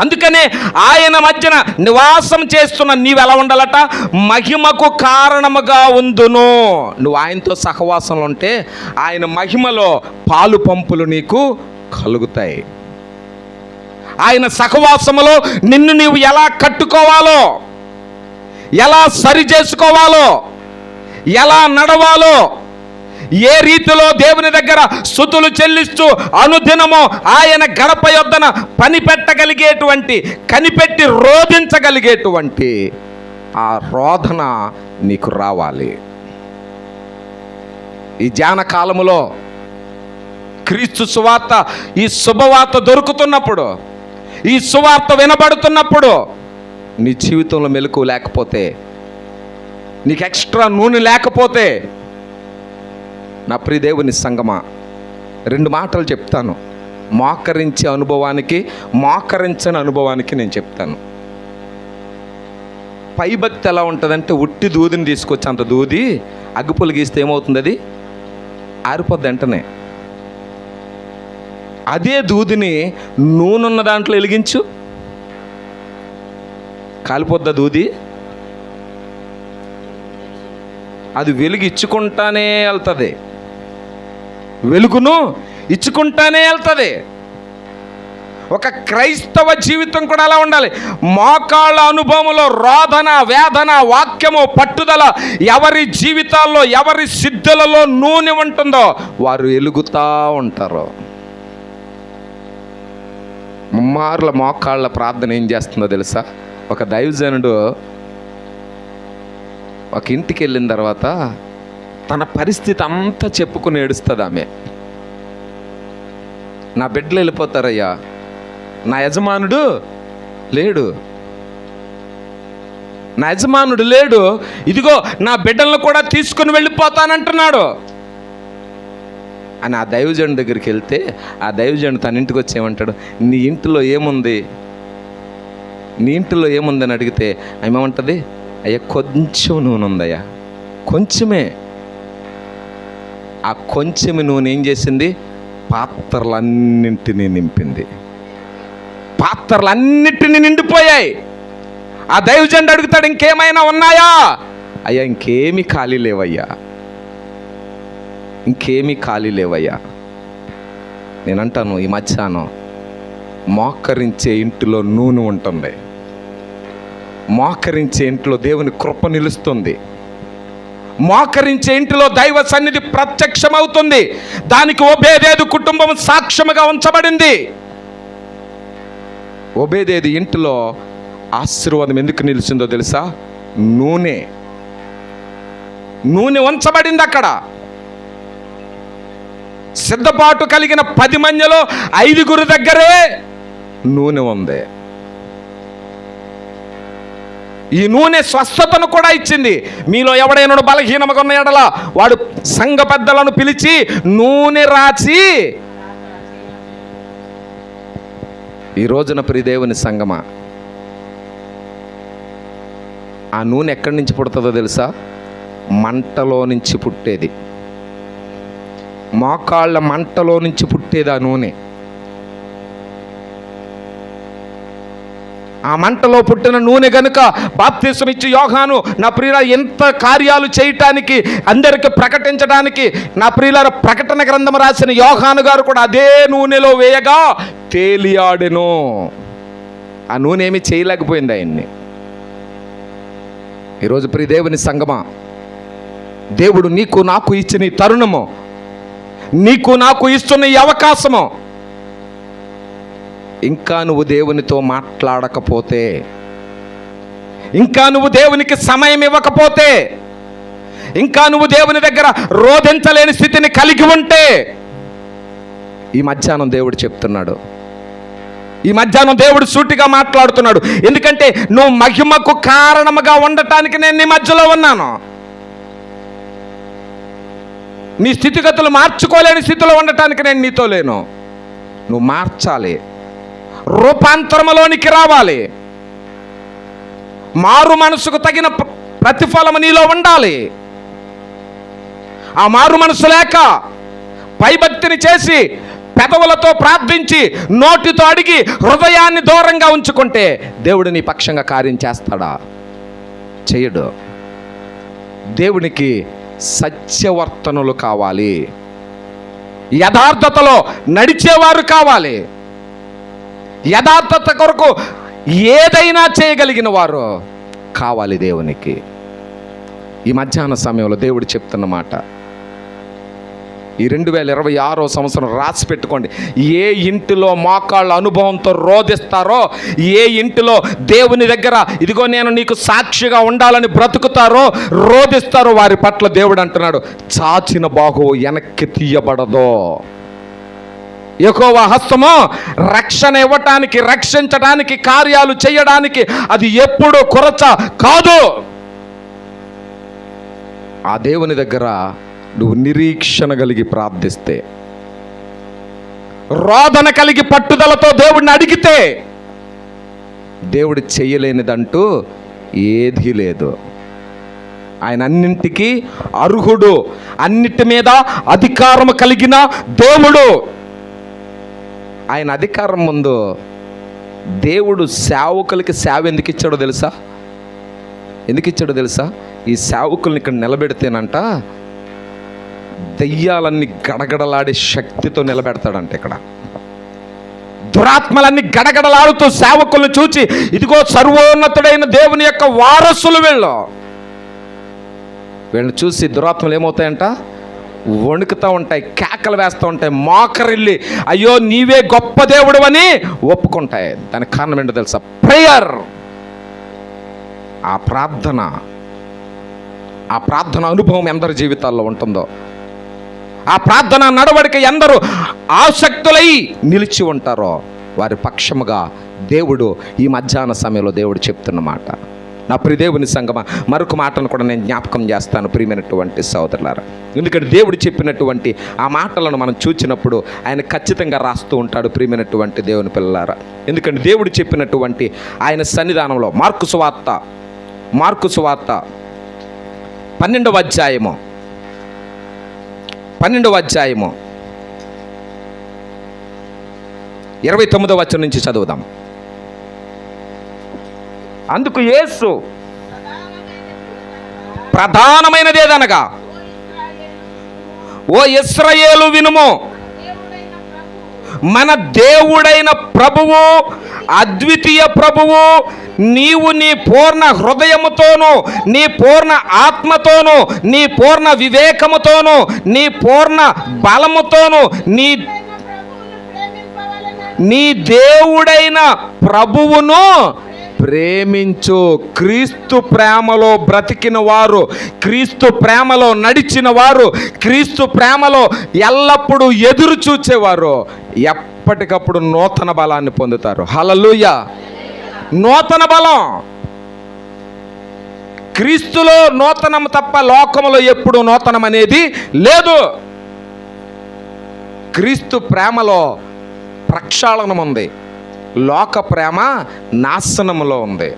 అందుకనే ఆయన మధ్యన నివాసం చేస్తున్న నీవెలా ఉండాలట? మహిమకు కారణముగా ఉందును. నువ్వు ఆయనతో సహవాసంలో ఉంటే ఆయన మహిమలో పాలు పంపులు నీకు కలుగుతాయి. ఆయన సహవాసములో నిన్ను నీవు ఎలా కట్టుకోవాలో, ఎలా సరి చేసుకోవాలో, ఎలా నడవాలో, ఏ రీతిలో దేవుని దగ్గర స్తుతులు చెల్లిస్తూ అనుదినము ఆయన గడప యొద్దన పని పెట్టగలిగేటువంటి, కనిపెట్టి రోధించగలిగేటువంటి ఆ రోధన నీకు రావాలి. ఈ ధ్యాన కాలములో క్రీస్తు సువార్త, ఈ శుభవార్త దొరుకుతున్నప్పుడు, ఈ సువార్త వినబడుతున్నప్పుడు నీ జీవితంలో మెలకువ లేకపోతే, నీకు ఎక్స్ట్రా నూనె లేకపోతే, నా ప్రియ దేవుని సంగమా, 2 మాటలు చెప్తాను. మోకరించే అనుభవానికి, మోకరించని అనుభవానికి నేను చెప్తాను. పై భక్తి ఎలా ఉంటుందంటే, ఉట్టి దూదిని తీసుకొచ్చి అంత దూది అగ్గిపుల్ల గీస్తే ఏమవుతుంది? అది ఆరిపోద్ది వెంటనే. అదే దూదిని నూనె ఉన్న దాంట్లో వెలిగించు, కాలిపోద్దా దూది? అది వెలుగు ఇచ్చుకుంటానే వెళ్తుంది, వెలుగును ఇచ్చుకుంటానే వెళ్తుంది. ఒక క్రైస్తవ జీవితం కూడా అలా ఉండాలి. మోకాళ్ళ అనుభవంలో రోదన, వేదన, వాక్యము, పట్టుదల ఎవరి జీవితాల్లో, ఎవరి సిద్ధులలో నూనె ఉంటుందో వారు వెలుగుతూ ఉంటారు. ముమ్మార్ల మోకాళ్ళ ప్రార్థన ఏం చేస్తుందో తెలుసా? ఒక దైవజనుడు ఒక ఇంటికి వెళ్ళిన తర్వాత తన పరిస్థితి అంతా చెప్పుకుని ఏడుస్తుంది ఆమె. నా బిడ్డలు వెళ్ళిపోతారయ్యా, నా యజమానుడు లేడు, నా యజమానుడు లేడు, ఇదిగో నా బిడ్డలను కూడా తీసుకుని వెళ్ళిపోతానంటున్నాడు అని ఆ దైవజనుడి దగ్గరికి వెళ్తే, ఆ దైవజనుడు తన ఇంటికి వచ్చి ఏమంటాడు? నీ ఇంటిలో ఏముంది, నీ ఇంటిలో ఏముందని అడిగితే ఆమె ఏమంటుంది? అయ్యా కొంచెం నూనె ఉందయ్యా, కొంచెమే. ఆ కొంచెం నూనె ఏం చేసింది? పాత్రలన్నింటినీ నింపింది. పాత్రలన్నింటినీ నిండిపోయాయి. ఆ దైవజనుడు అడుగుతాడు, ఇంకేమైనా ఉన్నాయా? అయ్యా ఇంకేమీ ఖాళీ లేవయ్యా, ఇంకేమీ ఖాళీ లేవయ్యా. నేనంటాను, ఈ మధ్యాహ్నం మోకరించే ఇంటిలో నూనె ఉంటుంది, మోకరించే ఇంట్లో దేవుని కృప నిలుస్తుంది, మోకరించే ఇంటిలో దైవ సన్నిధి ప్రత్యక్షమవుతుంది. దానికి ఓబేదేదు కుటుంబం సాక్ష్యముగా ఉంచబడింది. ఓబేదేదు ఇంటిలో ఆశీర్వాదం ఎందుకు నిలిచిందో తెలుసా? నూనె ఉంచబడింది అక్కడ. సిద్ధపాటు కలిగిన 10 మందిలో 5 దగ్గరే నూనె ఉంది. ఈ నూనె స్వస్థతను కూడా ఇచ్చింది. మీలో ఎవడైనా బలహీనముగా ఉన్న ఎడల వాడు సంఘ పెద్దలను పిలిచి నూనె రాచి, ఈ రోజున ప్రియదేవుని సంగమా, ఆ నూనె ఎక్కడి నుంచి పుడుతుందో తెలుసా? మంటలో నుంచి పుట్టేది, మోకాళ్ళ మంటలో నుంచి పుట్టేది ఆ నూనె. ఆ మంటలో పుట్టిన నూనె గనుక బాప్తిసం ఇచ్చి యోహాను, నా ప్రియుల ఎంత కార్యాలు చేయటానికి, అందరికి ప్రకటించడానికి, నా ప్రియుల ప్రకటన గ్రంథం రాసిన యోహాను గారు కూడా అదే నూనెలో వేయగా తేలియాడెను. ఆ నూనె ఏమీ చేయలేకపోయింది ఆయన్ని. ఈరోజు ప్రియదేవుని సంగమా, దేవుడు నీకు నాకు ఇచ్చిన ఈ తరుణము, నీకు నాకు ఇస్తున్న ఈ అవకాశము, ఇంకా నువ్వు దేవునితో మాట్లాడకపోతే, ఇంకా నువ్వు దేవునికి సమయం ఇవ్వకపోతే, ఇంకా నువ్వు దేవుని దగ్గర రోధించలేని స్థితిని కలిగి ఉంటే, ఈ మధ్యాహ్నం దేవుడు చెప్తున్నాడు, ఈ మధ్యాహ్నం దేవుడు సూటిగా మాట్లాడుతున్నాడు. ఎందుకంటే నువ్వు మహిమకు కారణముగా ఉండటానికి నేను నీ మధ్యలో ఉన్నాను. నీ స్థితిగతులు మార్చుకోలేని స్థితిలో ఉండటానికి నేను నీతో లేను. నువ్వు మార్చాలి, రూపాంతరములోనికి రావాలి, మారు మనసుకు తగిన ప్రతిఫలము నీలో ఉండాలి. ఆ మారు మనసు లేక పైభక్తిని చేసి పెదవులతో ప్రార్థించి నోటితో అడిగి హృదయాన్ని దూరంగా ఉంచుకుంటే దేవుడు నీ పక్షంగా కార్యం చేస్తాడా? చేయడు. దేవునికి సత్యవర్తనులు కావాలి, యథార్థతలో నడిచేవారు కావాలి, యథార్థత కొరకు ఏదైనా చేయగలిగిన వారు కావాలి దేవునికి. ఈ మధ్యాహ్న సమయంలో దేవుడు చెప్తున్న మాట, ఈ 2026వ సంవత్సరం రాసి పెట్టుకోండి. ఏ ఇంటిలో మోకాళ్ళ అనుభవంతో రోధిస్తారో, ఏ ఇంటిలో దేవుని దగ్గర ఇదిగో నేను నీకు సాక్షిగా ఉండాలని బ్రతుకుతారో, రోధిస్తారో, వారి పట్ల దేవుడు అంటున్నాడు, చాచిన బాహు వెనక్కి తీయబడదో. యెహోవా హస్తము రక్షణ ఇవ్వటానికి, రక్షించడానికి, కార్యాలు చేయడానికి అది ఎప్పుడు కొరత కాదు. ఆ దేవుని దగ్గర నువ్వు నిరీక్షణ కలిగి ప్రార్థిస్తే, రోదన కలిగి పట్టుదలతో దేవుడిని అడిగితే, దేవుడు చెయ్యలేనిదంటూ ఏదీ లేదు. ఆయన అన్నింటికీ అర్హుడు, అన్నిటి మీద అధికారం కలిగిన దేవుడు. ఆయన అధికారం ముందు దేవుడు సేవకులకి సేవ ఎందుకు ఇచ్చాడో తెలుసా? ఎందుకు ఇచ్చాడో తెలుసా? ఈ సేవకుల్ని ఇక్కడ నిలబెడితేనంట దెయ్యాలన్నీ గడగడలాడే శక్తితో నిలబెడతాడంట. ఇక్కడ దురాత్మలన్నీ గడగడలాడుతూ సేవకుల్ని చూచి, ఇదిగో సర్వోన్నతుడైన దేవుని యొక్క వారసులు వీళ్ళని చూసి దురాత్మలు ఏమవుతాయంట? వణుకుతూ ఉంటాయి, కేకలు వేస్తూ ఉంటాయి, మోకరిల్లి అయ్యో నీవే గొప్ప దేవుడు అని ఒప్పుకుంటాయి. దానికి కారణం ఏంటో తెలుసా? ప్రేయర్. ఆ ప్రార్థన అనుభవం ఎందరి జీవితాల్లో ఉంటుందో, ఆ ప్రార్థన నడవడిక ఎందరూ ఆసక్తులై నిలిచి ఉంటారో వారి పక్షముగా దేవుడు ఈ మధ్యాహ్న సమయంలో దేవుడు చెప్తున్న మాట. నా ప్రియదేవుని సంగమా, మరొక మాటను కూడా నేను జ్ఞాపకం చేస్తాను ప్రియమైనటువంటి సోదరులారా. ఎందుకంటే దేవుడు చెప్పినటువంటి ఆ మాటలను మనం చూచినప్పుడు ఆయన ఖచ్చితంగా రాస్తూ ఉంటాడు ప్రియమైనటువంటి దేవుని పిల్లలారా. ఎందుకంటే దేవుడు చెప్పినటువంటి ఆయన సన్నిధానంలో మార్కు సువార్త 12వ అధ్యాయము 29వ వచనం నుంచి చదువుదాం. అందుకు యేసు ప్రధానమైనదేదనగా, ఓ ఇశ్రాయేలు వినుము, మన దేవుడైన ప్రభువు, అద్వితీయ ప్రభువు, నీవు నీ పూర్ణ హృదయముతోను, నీ పూర్ణ ఆత్మతోను, నీ పూర్ణ వివేకముతోను, నీ పూర్ణ బలముతోను నీ దేవుడైన ప్రభువును ప్రేమించు. క్రీస్తు ప్రేమలో బ్రతికిన వారు, క్రీస్తు ప్రేమలో నడిచిన వారు, క్రీస్తు ప్రేమలో ఎల్లప్పుడూ ఎదురు చూచేవారు ఎప్పటికప్పుడు నూతన బలాన్ని పొందుతారు. హల్లెలూయా! నూతన బలం. క్రీస్తులో నూతనం తప్ప లోకములో ఎప్పుడు నూతనం అనేది లేదు. క్రీస్తు ప్రేమలో ప్రక్షాళనం ఉంది, లోక ప్రేమ నాశనంలో ఉంది.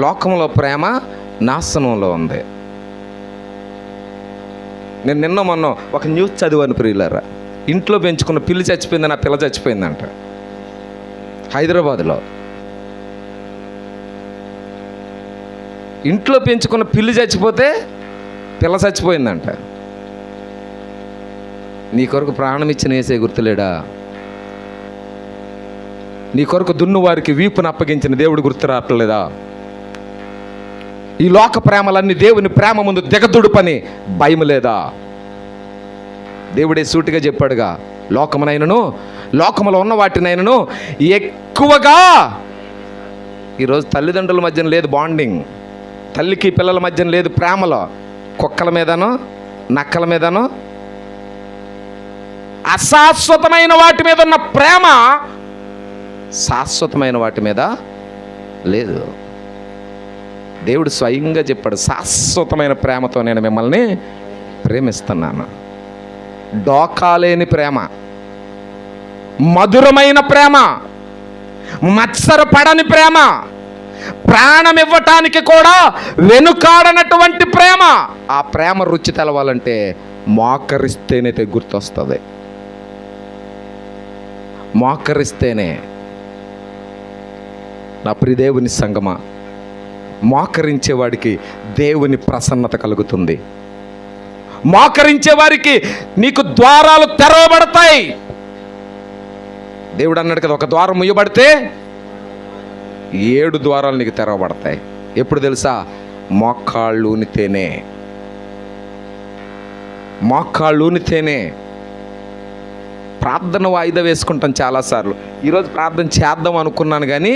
లోకంలో ప్రేమ నాశనంలో ఉంది. నేను నిన్న మొన్న ఒక న్యూస్ చదివాను ప్రియులారా. ఇంట్లో పెంచుకున్న పిల్లి చచ్చిపోయింది, నా పిల్ల చచ్చిపోయిందంట. హైదరాబాద్లో ఇంట్లో పెంచుకున్న పిల్లి చచ్చిపోతే పిల్ల చచ్చిపోయిందంట. నీ కొరకు ప్రాణం ఇచ్చిన యేసే గుర్తులేడా? నీ కొరకు దున్ను వారికి వీపును అప్పగించిన దేవుడు గుర్తు రావట్లేదా? ఈ లోక ప్రేమలన్నీ దేవుని ప్రేమ ముందు దిగదుడు పని భయం లేదా? దేవుడే సూటిగా చెప్పాడుగా, లోకమునైనను లోకములో ఉన్న వాటినైనను ఎక్కువగా. ఈరోజు తల్లిదండ్రుల మధ్యన లేదు బాండింగ్, తల్లికి పిల్లల మధ్యన లేదు ప్రేమలో. కుక్కల మీదనో నక్కల మీదనో అశాశ్వతమైన వాటి మీద ఉన్న ప్రేమ శాశ్వతమైన వాటి మీద లేదు. దేవుడు స్వయంగా చెప్పాడు, శాశ్వతమైన ప్రేమతో నేను మిమ్మల్ని ప్రేమిస్తున్నాను. డోకాలేని ప్రేమ, మధురమైన ప్రేమ, మత్సరపడని ప్రేమ, ప్రాణం ఇవ్వటానికి కూడా వెనుకాడనటువంటి ప్రేమ. ఆ ప్రేమ రుచి తెలవాలంటే మోకరిస్తేనే గుర్తొస్తుంది. మోకరిస్తేనే. నా ప్రియదేవుని సంగమా, మోకరించేవాడికి దేవుని ప్రసన్నత కలుగుతుంది. మోకరించే వారికి నీకు ద్వారాలు తెరవబడతాయి. దేవుడు అన్నాడు కదా, ఒక ద్వారం ముయ్యబడితే 7 ద్వారాలు నీకు తెరవబడతాయి. ఎప్పుడు తెలుసా? మోకాళ్ళు ఊనితేనే. మోకాళ్ళు ఊనితేనే. ప్రార్థన వాయిదా వేసుకుంటాం చాలాసార్లు. ఈరోజు ప్రార్థన చేద్దాం అనుకున్నాను, కానీ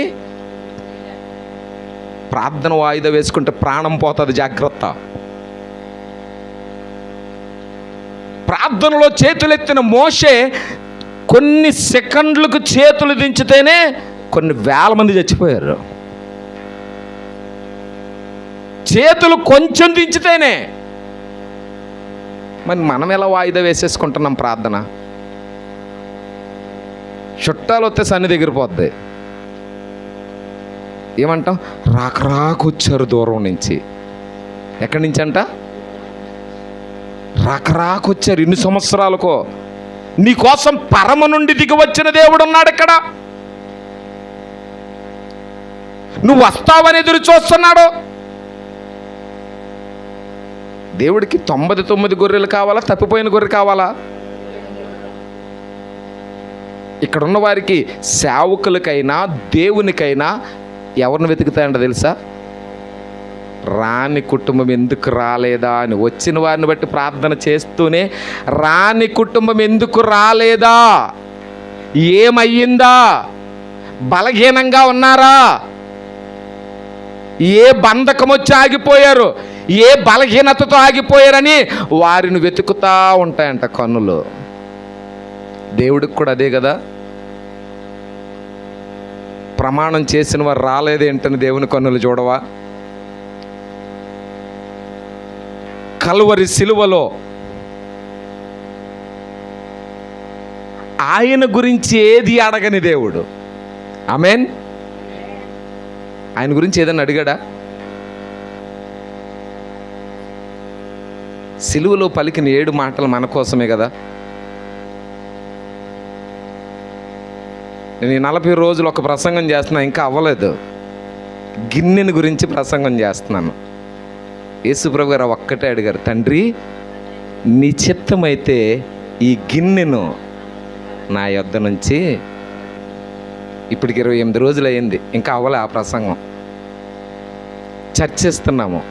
ప్రార్థన వాయిదా వేసుకుంటే ప్రాణం పోతుంది, జాగ్రత్త. ప్రార్థనలో చేతులెత్తిన మోషే కొన్ని సెకండ్లకు చేతులు దించితేనే కొన్ని వేల మంది చచ్చిపోయారు. చేతులు కొంచెం దించితేనే. మరి మనం ఎలా వాయిదా వేసేసుకుంటున్నాం ప్రార్థన? చుట్టాలు వస్తే సన్ని దగ్గర పోద్ది. ఏమంటాం? రాకరాకొచ్చారు దూరం నుంచి. ఎక్కడి నుంచి అంట? రాకరాకొచ్చారు. ఇన్ని సంవత్సరాలకో నీకోసం పరమ నుండి దిగి వచ్చిన దేవుడు ఉన్నాడు ఇక్కడ. నువ్వు వస్తావని ఎదురు చూస్తున్నాడు. దేవుడికి 99 గొర్రెలు కావాలా? తప్పిపోయిన గొర్రె కావాలా? ఇక్కడున్న వారికి, సేవకులకైనా దేవునికైనా ఎవరిని వెతుకుతాయంట తెలుసా? రాని కుటుంబం ఎందుకు రాలేదా అని. వచ్చిన వారిని బట్టి ప్రార్థన చేస్తూనే రాని కుటుంబం ఎందుకు రాలేదా, ఏమయ్యిందా, బలహీనంగా ఉన్నారా, ఏ బంధకం వచ్చి ఆగిపోయారు, ఏ బలహీనతతో ఆగిపోయారని వారిని వెతుకుతా ఉంటాయంట కన్నులు. దేవుడికి కూడా అదే కదా. ప్రమాణం చేసిన వారు రాలేదేంటని దేవుని కన్నులు చూడవా? కల్వరి సిలువలో ఆయన గురించి ఏది అడగని దేవుడు. ఆమేన్. ఆయన గురించి ఏదన్నా అడిగాడా? సిలువలో పలికిన 7 మాటలు మన కోసమే కదా. నేను 40 రోజులు ఒక ప్రసంగం చేస్తున్నా, ఇంకా అవ్వలేదు. గిన్నెని గురించి ప్రసంగం చేస్తున్నాను. యేసుప్రభు గారు ఒక్కటే అడిగారు, తండ్రి నీ చిత్తమైతే ఈ గిన్నెను నా యొద్ద నుంచి. ఇప్పటికి 28 రోజులు అయింది, ఇంకా అవ్వలే ఆ ప్రసంగం. చర్చిస్తున్నాము,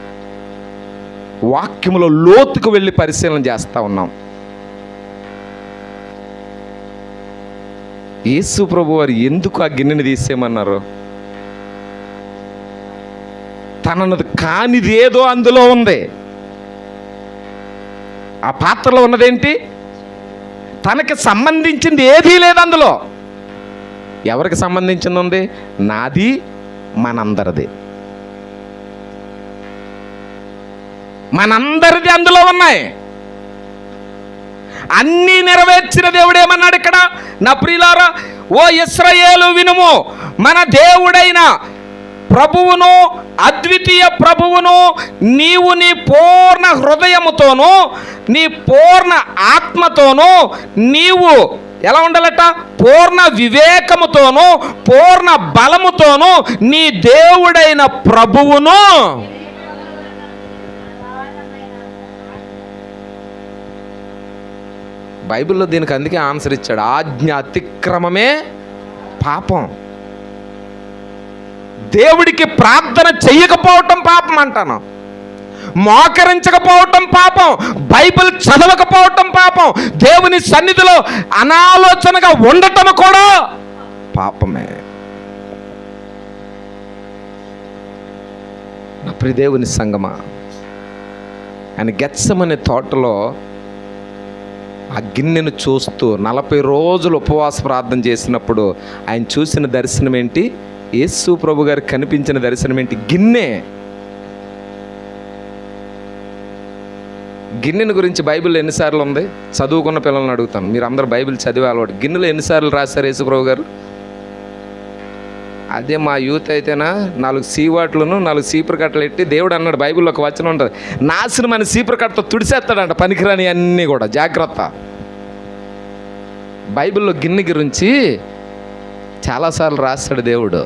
వాక్యములో లోతుకు వెళ్ళి పరిశీలన చేస్తూ ఉన్నాం. యేసు ప్రభు వారు ఎందుకు ఆ గిన్నెని తీసేయమన్నారు? తనది కానిది ఏదో అందులో ఉంది. ఆ పాత్రలో ఉన్నదేంటి? తనకి సంబంధించింది ఏదీ లేదు అందులో. ఎవరికి సంబంధించింది ఉంది? నాది, మనందరిది. మనందరిది అందులో ఉన్నాయి. అన్నీ నెరవేర్చిన దేవుడు ఏమన్నాడు ఇక్కడ? నా ప్రియులారా, ఓ ఇశ్రాయేలు వినుము, మన దేవుడైన ప్రభువును, అద్వితీయ ప్రభువును నీవు నీ పూర్ణ హృదయముతోనూ నీ పూర్ణ ఆత్మతోనూ నీవు ఎలా ఉండాలట? పూర్ణ వివేకముతోనూ పూర్ణ బలముతోనూ నీ దేవుడైన ప్రభువును. బైబిల్లో దీనికి అందుకే ఆన్సర్ ఇచ్చాడు, ఆజ్ఞ అతిక్రమమే పాపం. దేవుడికి ప్రార్థన చెయ్యకపోవటం పాపం అంటాను, మోకరించకపోవటం పాపం, బైబిల్ చదవకపోవటం పాపం, దేవుని సన్నిధిలో అనాలోచనగా ఉండటం కూడా పాపమే. నా ప్రియ దేవుని సంగమా, ఆయన గెత్సెమనే తోటలో ఆ గిన్నెను చూస్తూ 40 రోజులు ఉపవాస ప్రార్థన చేసినప్పుడు ఆయన చూసిన దర్శనం ఏంటి? యేసు ప్రభు గారికి కనిపించిన దర్శనం ఏంటి? గిన్నె. గిన్నెని గురించి బైబిల్లో ఎన్నిసార్లు ఉంది? చదువుకున్న పిల్లల్ని అడుగుతాను, మీరు అందరూ బైబిల్ చదివే అలవాటు. గిన్నెలో ఎన్నిసార్లు రాశారు యేసు ప్రభు గారు? అదే మా యూత్ అయితేనా 4 సీవాట్లను 4 సీపురు కట్టలు ఎట్టి దేవుడు అన్నాడు. బైబిల్లో ఒక వచనం ఉంటుంది, నాశనం అని సీపురు కట్టతో తుడిసేస్తాడంట పనికిరాని అన్నీ కూడా. జాగ్రత్త. బైబిల్లో గిన్నె గురించి చాలాసార్లు రాస్తాడు దేవుడు.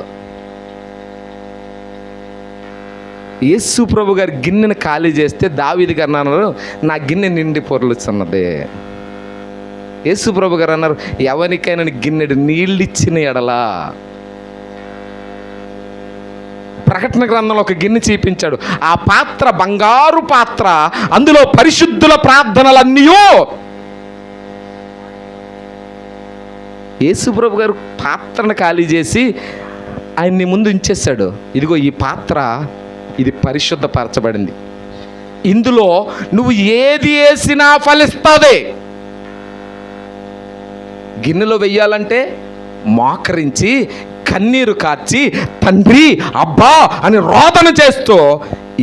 యేసు ప్రభు గారి గిన్నెని ఖాళీ చేస్తే దావీదు గారు అన్నారు, నా గిన్నె నిండి పొర్లుచున్నది. యేసు ప్రభు గారు అన్నారు, ఎవరికైనా గిన్నెడు నీళ్ళిచ్చిన ఎడలా. ప్రకటన గ్రంథంలో ఒక గిన్నె చూపించాడు. ఆ పాత్ర బంగారు పాత్ర, అందులో పరిశుద్ధుల ప్రార్థనలన్నీ. యేసు ప్రభు గారు పాత్రను ఖాళీ చేసి ఆయన్ని ముందు ఉంచేశాడు. ఇదిగో ఈ పాత్ర, ఇది పరిశుద్ధపరచబడింది, ఇందులో నువ్వు ఏది వేసినా ఫలిస్తుంది. గిన్నెలో వెయ్యాలంటే మోకరించి కన్నీరు కార్చి తండ్రి అబ్బా అని రోదన చేస్తూ,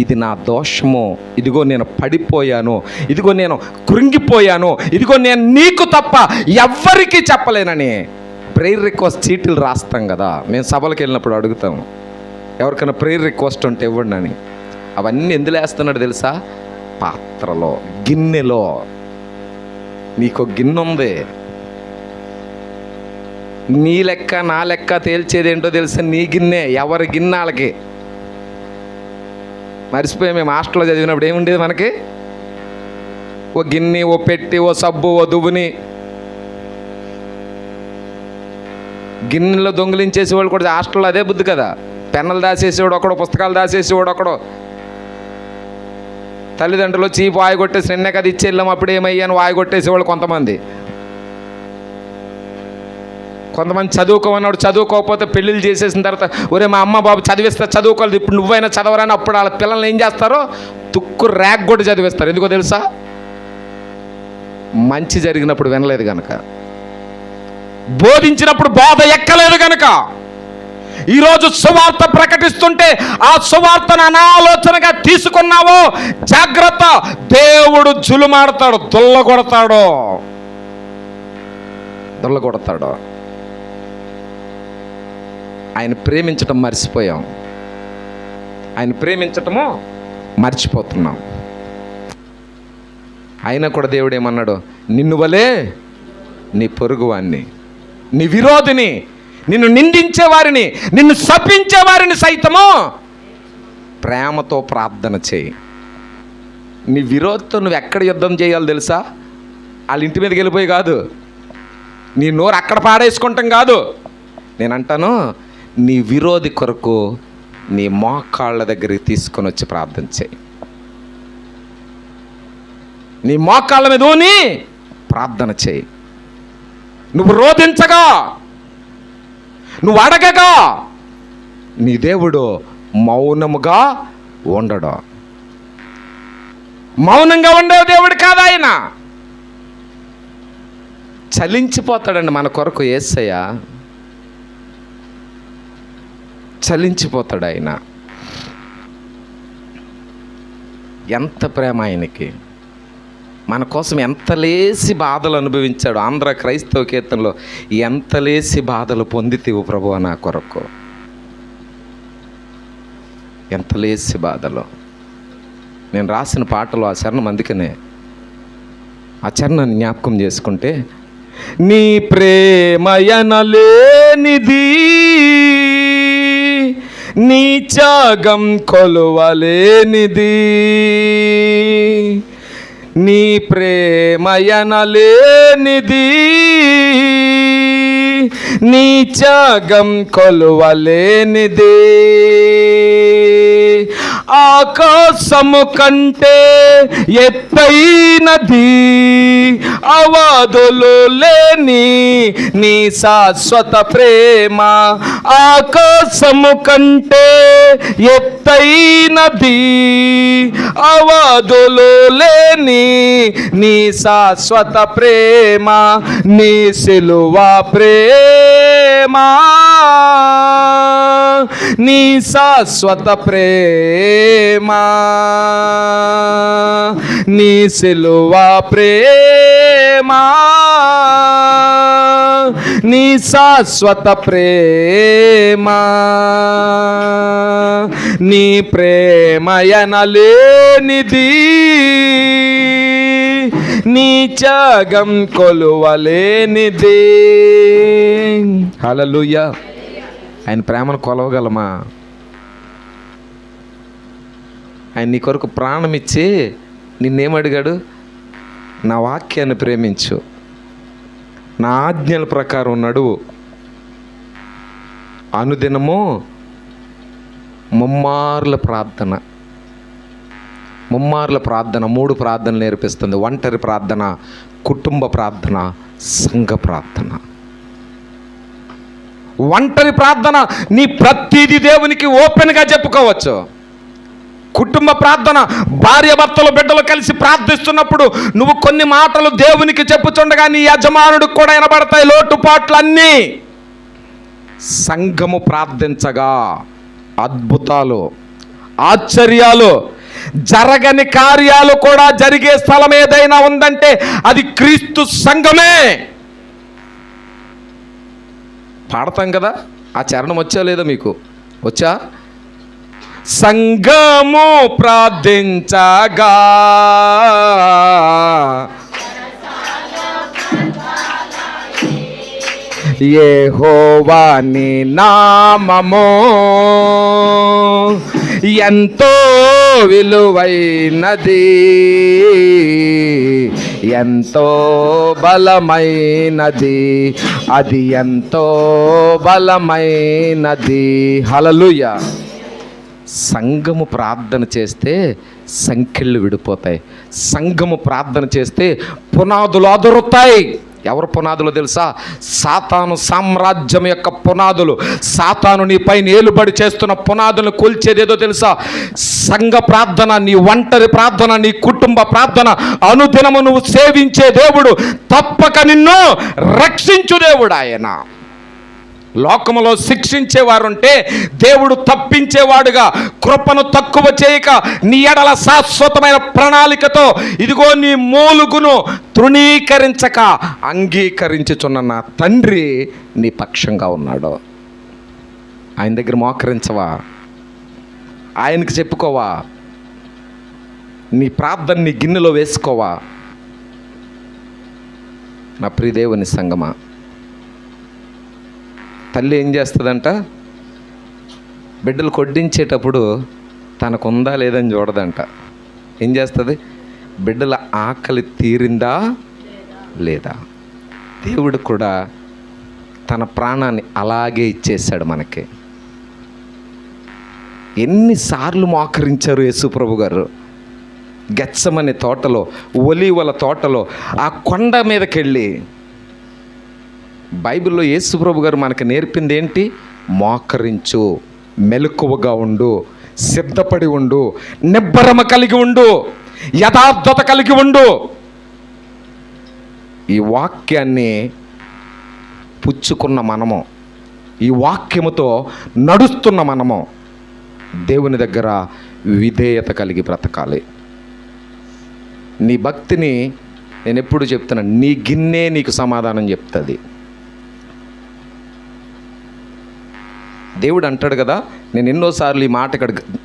ఇది నా దోషము, ఇదిగో నేను పడిపోయాను, ఇదిగో నేను కృంగిపోయాను, ఇదిగో నేను నీకు తప్ప ఎవ్వరికీ చెప్పలేనని ప్రేయర్ రిక్వెస్ట్ చీటీలు రాస్తాం కదా. మేము సభలకు వెళ్ళినప్పుడు అడుగుతాం, ఎవరికైనా ప్రేయర్ రిక్వెస్ట్ ఉంటే ఇవ్వండి అని. అవన్నీ ఎందులో వేస్తున్నాడు తెలుసా? పాత్రలో, గిన్నెలో. నీకు గిన్నె ఉంది, నీ లెక్క నా లెక్క తేల్చేది ఏంటో తెలుసా? నీ గిన్నె. ఎవరి గిన్నె వాళ్ళకి. మర్చిపోయి మేము హాస్టల్లో చదివినప్పుడు ఏముండేది మనకి? ఓ గిన్నె, ఓ పెట్టి, ఓ సబ్బు, ఓ దువ్వుని. గిన్నెలో దొంగిలించేసేవాళ్ళు కూడా హాస్టల్లో అదే బుద్ధి కదా. పెన్నులు దాచేసేవాడు ఒకడు, పుస్తకాలు దాచేసేవాడు ఒకడు. తల్లిదండ్రులు చీపు వాయి కొట్టేసి నిన్నే కదా ఇచ్చి వెళ్ళాం అప్పుడు ఏమయ్యాను వాయి కొట్టేసేవాళ్ళు కొంతమంది. చదువుకోమన్నాడు, చదువుకోకపోతే పెళ్ళిళ్ళు చేసేసిన తర్వాత ఒరే మా అమ్మ బాబు చదివిస్తా, చదువుకోలేదు, ఇప్పుడు నువ్వైనా చదవరని అప్పుడు వాళ్ళ పిల్లల్ని ఏం చేస్తారో తుక్కు ర్యాక్ కూడా చదివిస్తారు. ఎందుకో తెలుసా? మంచి జరిగినప్పుడు వినలేదు కనుక, బోధించినప్పుడు బోధ ఎక్కలేదు కనుక. ఈరోజు సువార్త ప్రకటిస్తుంటే ఆ సువార్తను అనాలోచనగా తీసుకున్నావో జాగ్రత్త, దేవుడు జులుమాడతాడు, దొల్లగొడతాడు. ఆయన ప్రేమించటం మర్చిపోయాం, ఆయన ప్రేమించటము మర్చిపోతున్నాం. అయినా కూడా దేవుడు ఏమన్నాడు? నిన్ను వలే నీ పొరుగువాన్ని, నీ విరోధిని, నిన్ను నిందించే వారిని, నిన్ను శపించే వారిని సైతము ప్రేమతో ప్రార్థన చేయి. నీ విరోధితో నువ్వు ఎక్కడ యుద్ధం చేయాలి తెలుసా? వాళ్ళ ఇంటి మీదకి వెళ్ళిపోయి కాదు, నీ నోరు అక్కడ పాడేసుకుంటాం కాదు. నేనంటాను, నీ విరోధి కొరకు నీ మోకాళ్ళ దగ్గరికి తీసుకొని వచ్చి ప్రార్థన చేయి. నీ మోకాళ్ళ మీద ప్రార్థన చేయి. నువ్వు రోధించగా, నువ్వు అడగగా నీ దేవుడు మౌనముగా ఉండడు. మౌనంగా ఉండే దేవుడు కాదు ఆయన. చలించిపోతాడండి మన కొరకు. యేసయ్య చలించిపోతాడు. ఆయన ఎంత ప్రేమ ఆయనకి, మన కోసం ఎంత లేసి బాధలు అనుభవించాడు. ఆంధ్ర క్రైస్తవ కీర్తనలో ఎంత లేసి బాధలు పొందితివు ప్రభువా నా కొరకు, ఎంత లేసి బాధలు. నేను రాసిన పాటలో ఆ చరణం, అందుకనే ఆ చరణాన్ని జ్ఞాపకం చేసుకుంటే, నీ ప్రేమయనలేనిది, నీ త్యాగం కొలువలేనిది, నీ ప్రేమయనలేనిది, నీ త్యాగం కొలువలేనిది. ఆకాశము కంటే ఎత్తైనది, అవధులు లేని నీ శాశ్వత ప్రేమ. ఆకాశము కంటే ఎత్తైనది, అవధులు లేని నీ శాశ్వత ప్రేమ. నీ సిలువ ప్రేమ, నీ శాశ్వత ప్రేమ, నీ సిలువ ప్రేమ, నీ శాశ్వత ప్రేమ. నీ ప్రేమయనలేనిది, నీ త్యాగం కొలువలేనిది. హల్లెలూయా. ఆయన ప్రేమను కొలవగలమా? ఆయన నీ కొరకు ప్రాణం ఇచ్చి నిన్నేమడిగాడు? నా వాక్యాన్ని ప్రేమించు, నా ఆజ్ఞల ప్రకారం నడువు, అనుదినము ముమ్మార్ల ప్రార్థన. ముమ్మార్ల ప్రార్థన 3 ప్రార్థనలు నేర్పిస్తుంది. ఒంటరి ప్రార్థన, కుటుంబ ప్రార్థన, సంఘ ప్రార్థన. ఒంటరి ప్రార్థన నీ ప్రతిదీ దేవునికి ఓపెన్గా చెప్పుకోవచ్చు. కుటుంబ ప్రార్థన, భార్యాభర్తలు బిడ్డలు కలిసి ప్రార్థిస్తున్నప్పుడు నువ్వు కొన్ని మాటలు దేవునికి చెప్పుచుండగా నీ యజమానుడికి కూడా వినబడతాయి లోటుపాట్లన్నీ. సంఘము ప్రార్థించగా అద్భుతాలు, ఆశ్చర్యాలు, జరగని కార్యాలు కూడా జరిగే స్థలం ఏదైనా ఉందంటే అది క్రీస్తు సంఘమే. పాడతాం కదా, ఆ చరణం వచ్చా లేదా మీకు? వచ్చా? సంఘము ప్రార్థించగా యెహోవా నీ నామము ఎంతో విలువైనది, ఎంతో బలమైనది, అది ఎంతో బలమైనది. హల్లెలూయా. సంఘము ప్రార్థన చేస్తే సంఖ్యలు విడిపోతాయి. సంఘము ప్రార్థన చేస్తే పునాదులు అదురుతాయి. ఎవరు పునాదులు తెలుసా? సాతాను సామ్రాజ్యం యొక్క పునాదులు. సాతాను నీ పైన ఏలుబడి చేస్తున్న పునాదులను కూల్చేదేదో తెలుసా? సంఘ ప్రార్థన, నీ ఒంటరి ప్రార్థన, నీ కుటుంబ ప్రార్థన. అనుదినము నువ్వు సేవించే దేవుడు తప్పక నిన్ను రక్షించు దేవుడు ఆయన. లోకములో శిక్షించేవారుంటే దేవుడు తప్పించేవాడుగా, కృపను తక్కువ చేయక నీ ఎడల శాశ్వతమైన ప్రణాళికతో ఇదిగో నీ మూలుగును తృణీకరించక అంగీకరించుచున్న నా తండ్రి నీ పక్షంగా ఉన్నాడు. ఆయన దగ్గర మోకరించవా? ఆయనకి చెప్పుకోవా? నీ ప్రార్థన నీ గిన్నెలో వేసుకోవా? నా ప్రియదేవుని సంగమా, తల్లి ఏం చేస్తుందంట? బిడ్డలు కొడ్డించేటప్పుడు తనకుందా లేదని చూడదంట. ఏం చేస్తుంది? బిడ్డల ఆకలి తీరిందా లేదా? దేవుడు కూడా తన ప్రాణాన్ని అలాగే ఇచ్చేశాడు మనకి. ఎన్నిసార్లు మోకరించారు యేసుప్రభు గారు. గెత్సెమనే తోటలో, ఒలీవల తోటలో, ఆ కొండ మీదకి వెళ్ళి బైబిల్లో యేసుప్రభు గారు మనకు నేర్పింది ఏంటి? మోకరించు, మెలకువగా ఉండు, సిద్ధపడి ఉండు, నిబ్బరమ కలిగి ఉండు, యథార్థత కలిగి ఉండు. ఈ వాక్యాన్ని పుచ్చుకున్న మనము, ఈ వాక్యముతో నడుస్తున్న మనము దేవుని దగ్గర విధేయత కలిగి బ్రతకాలి. నీ భక్తిని నేను ఎప్పుడు చెప్తున్నాను, నీ గిన్నె నీకు సమాధానం చెప్తుంది. దేవుడు అంటాడు కదా, నేను ఎన్నోసార్లు ఈ మాట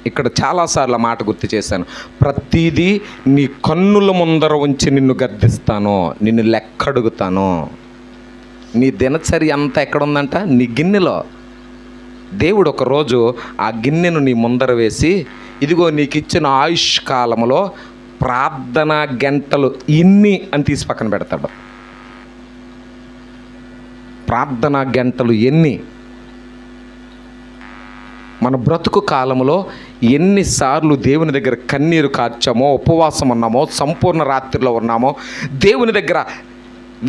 ఇక్కడ చాలాసార్లు ఆ మాట గుర్తు చేశాను. ప్రతిదీ నీ కన్నుల ముందర ఉంచి నిన్ను గద్దిస్తాను, నిన్ను లెక్కడుగుతాను. నీ దినచర్య అంతా ఎక్కడుందంట? నీ గిన్నెలో. దేవుడు ఒకరోజు ఆ గిన్నెను నీ ముందర వేసి, ఇదిగో నీకు ఇచ్చిన ఆయుష్ కాలంలో ప్రార్థనా గంటలు ఇన్ని అని తీసి పక్కన పెడతాడు. ప్రార్థనా గంటలు ఎన్ని? మన బ్రతుకు కాలంలో ఎన్నిసార్లు దేవుని దగ్గర కన్నీరు కార్చామో, ఉపవాసం ఉన్నామో, సంపూర్ణ రాత్రిలో ఉన్నామో, దేవుని దగ్గర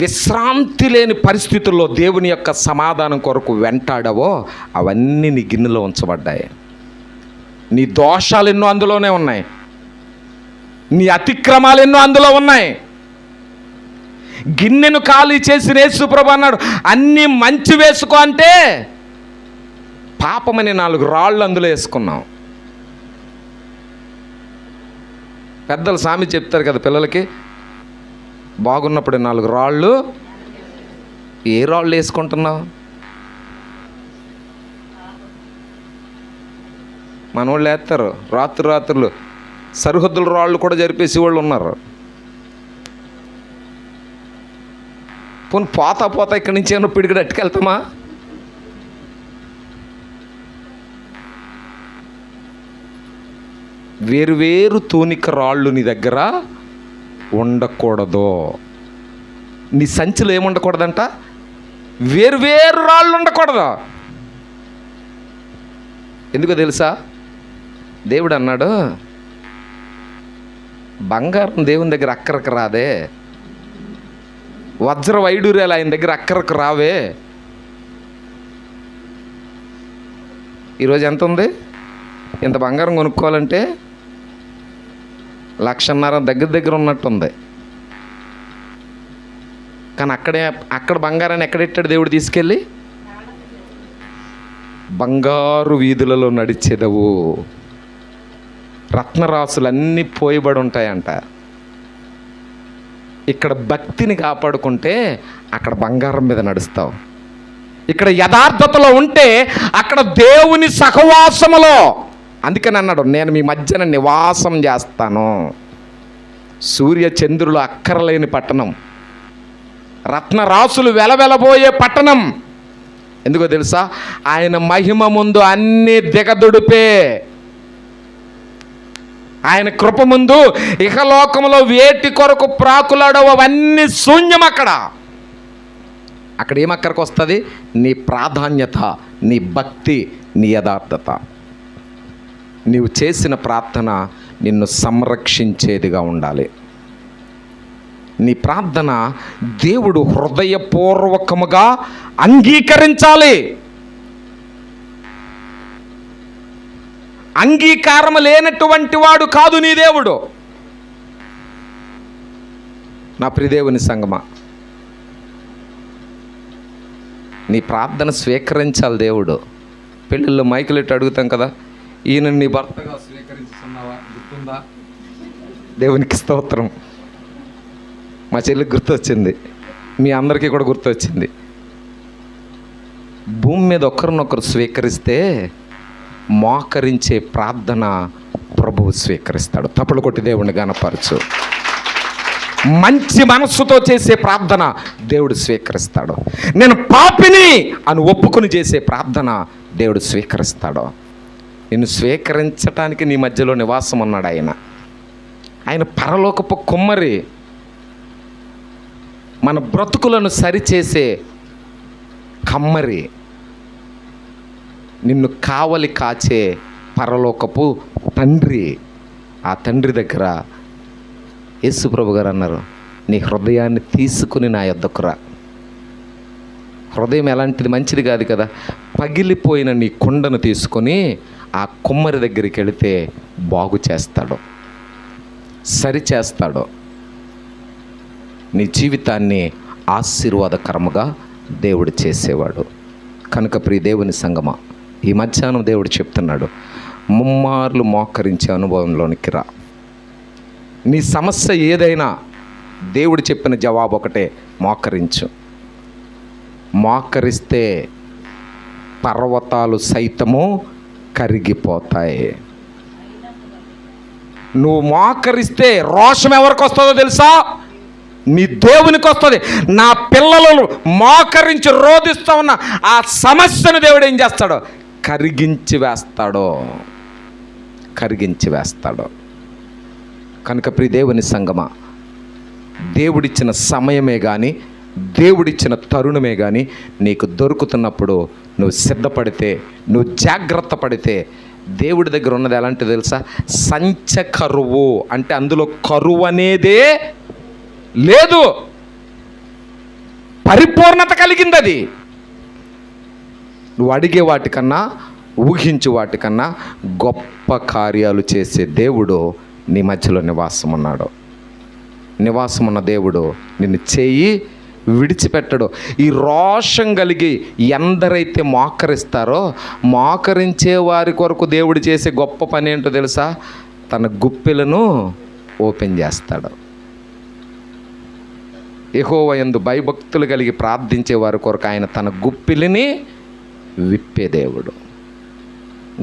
విశ్రాంతి లేని పరిస్థితుల్లో దేవుని యొక్క సమాధానం కొరకు వెంటాడవో, అవన్నీ నీ గిన్నెలో ఉంచబడ్డాయి. నీ దోషాలు ఎన్నో అందులోనే ఉన్నాయి, నీ అతిక్రమాలు ఎన్నో అందులో ఉన్నాయి. గిన్నెను ఖాళీ చేసి యేసుప్రభు అన్నాడు, అన్నీ మంచి వేసుకో అంటే పాపమని 4 రాళ్ళు అందులో వేసుకున్నాం. పెద్దలు సామి చెప్తారు కదా పిల్లలకి, బాగున్నప్పుడు 4 రాళ్ళు. ఏ రాళ్ళు వేసుకుంటున్నావు? మనోళ్ళు వేస్తారు రాత్రులు. సరిహద్దుల రాళ్ళు కూడా జరిపేసి వాళ్ళు ఉన్నారు. పోనీ పోతా ఇక్కడి నుంచి ఏమన్నా పిడికి అట్టుకెళ్తామా? వేరువేరు తూనిక రాళ్ళు నీ దగ్గర ఉండకూడదు. నీ సంచిలో ఏముండకూడదంట? వేరువేరు రాళ్ళు ఉండకూడదు. ఎందుకో తెలుసా? దేవుడు అన్నాడు, బంగారం దేవుని దగ్గర అక్కరకు రాదే, వజ్ర వైడూర్యాలు ఆయన దగ్గర అక్కరకు రావే. ఈరోజు ఎంత ఉంది? ఇంత బంగారం కొనుక్కోవాలంటే 1,500,000 దగ్గర ఉన్నట్టుంది. కానీ అక్కడ బంగారాన్ని ఎక్కడెట్టాడు దేవుడు తీసుకెళ్ళి? బంగారు వీధులలో నడిచేదవు. రత్నరాసులన్నీ పోయబడి ఉంటాయంట. ఇక్కడ భక్తిని కాపాడుకుంటే అక్కడ బంగారం మీద నడుస్తావు. ఇక్కడ యథార్థతలో ఉంటే అక్కడ దేవుని సహవాసములో. అందుకని అన్నాడు, నేను మీ మధ్యన నివాసం చేస్తాను. సూర్య చంద్రులు అక్కరలేని పట్టణం, రత్నరాసులు వెలవెలబోయే పట్టణం. ఎందుకో తెలుసా? ఆయన మహిమ ముందు అన్నీ దిగదుడిపే. ఆయన కృప ముందు ఇహలోకంలో వేటి కొరకు ప్రాకులాడవు అవన్నీ శూన్యం. అక్కడ ఏమక్కడికి వస్తుంది? నీ ప్రాధాన్యత, నీ భక్తి, నీ యథార్థత. నీవు చేసిన ప్రార్థన నిన్ను సంరక్షించేదిగా ఉండాలి. నీ ప్రార్థన దేవుడు హృదయపూర్వకముగా అంగీకరించాలి. అంగీకారం లేనటువంటి వాడు కాదు నీ దేవుడు. నా ప్రియదేవుని సంగమా, నీ ప్రార్థన స్వీకరించాలి దేవుడు. పెళ్ళిళ్ళు మైకులెట్టి అడుగుతాం కదా, ఈయన నీ భర్తగా స్వీకరించుకున్నావా? గుర్తుందా? దేవునికి స్తోత్రం. మా చెల్లికి గుర్తొచ్చింది, మీ అందరికీ కూడా గుర్తొచ్చింది. భూమి మీద ఒకరినొకరు స్వీకరిస్తే మోకరించే ప్రార్థన ప్రభువు స్వీకరిస్తాడు. తప్పులు కొట్టి దేవుడిని గనపరచు. మంచి మనస్సుతో చేసే ప్రార్థన దేవుడు స్వీకరిస్తాడు. నేను పాపిని అని ఒప్పుకొని చేసే ప్రార్థన దేవుడు స్వీకరిస్తాడు. నిన్ను స్వీకరించటానికి నీ మధ్యలో నివాసం ఉన్నాడు ఆయన. ఆయన పరలోకపు కుమ్మరి, మన బ్రతుకులను సరిచేసే కమ్మరి, నిన్ను కావలి కాచే పరలోకపు తండ్రి. ఆ తండ్రి దగ్గర యేసుప్రభు గారు అన్నారు, నీ హృదయాన్ని తీసుకుని నా యొద్దకు రా. హృదయం ఎలాంటిది? మంచిది కాదు కదా. పగిలిపోయిన నీ కుండను తీసుకొని ఆ కుమ్మరి దగ్గరికి వెళితే బాగు చేస్తాడు, సరిచేస్తాడు. నీ జీవితాన్ని ఆశీర్వాదకరముగా దేవుడు చేసేవాడు. కనుక ప్రియ దేవుని సంగమా, ఈ మధ్యాహ్నం దేవుడు చెప్తున్నాడు, ముమ్మార్లు మోకరించే అనుభవంలోనికి రా. నీ సమస్య ఏదైనా దేవుడు చెప్పిన జవాబు ఒకటే, మోకరించు. మోకరిస్తే పర్వతాలు సైతము కరిగిపోతాయి. నువ్వు మోకరిస్తే రోషం ఎవరికి వస్తుందో తెలుసా? నీ దేవునికి వస్తుంది. నా పిల్లలను మోకరించి రోధిస్తూ ఉన్న ఆ సమస్యను దేవుడు ఏం చేస్తాడో? కరిగించి వేస్తాడు. కనుక ప్రియ దేవుని సంగమా, దేవుడిచ్చిన సమయమే కానీ, దేవుడిచ్చిన తరుణమే కానీ నీకు దొరుకుతున్నప్పుడు నువ్వు సిద్ధపడితే, నువ్వు జాగ్రత్త పడితే, దేవుడి దగ్గర ఉన్నది ఎలాంటిది తెలుసా? సంచ కరువు. అంటే అందులో కరువు అనేదే లేదు, పరిపూర్ణత కలిగింది అది. నువ్వు అడిగే వాటికన్నా, ఊహించు వాటికన్నా గొప్ప కార్యాలు చేసే దేవుడు నీ మధ్యలో నివాసం ఉన్నాడు. నివాసం ఉన్న దేవుడు నిన్ను చేయి విడిచిపెట్టడు. ఈ రోషం కలిగి ఎందరైతే మోకరిస్తారో, మోకరించే వారి కొరకు దేవుడు చేసే గొప్ప పని ఏంటో తెలుసా? తన గుప్పెలను ఓపెన్ చేస్తాడు. యెహోవా యందు భయభక్తులు కలిగి ప్రార్థించే వారి కొరకు ఆయన తన గుప్పిలిని విప్పే దేవుడు.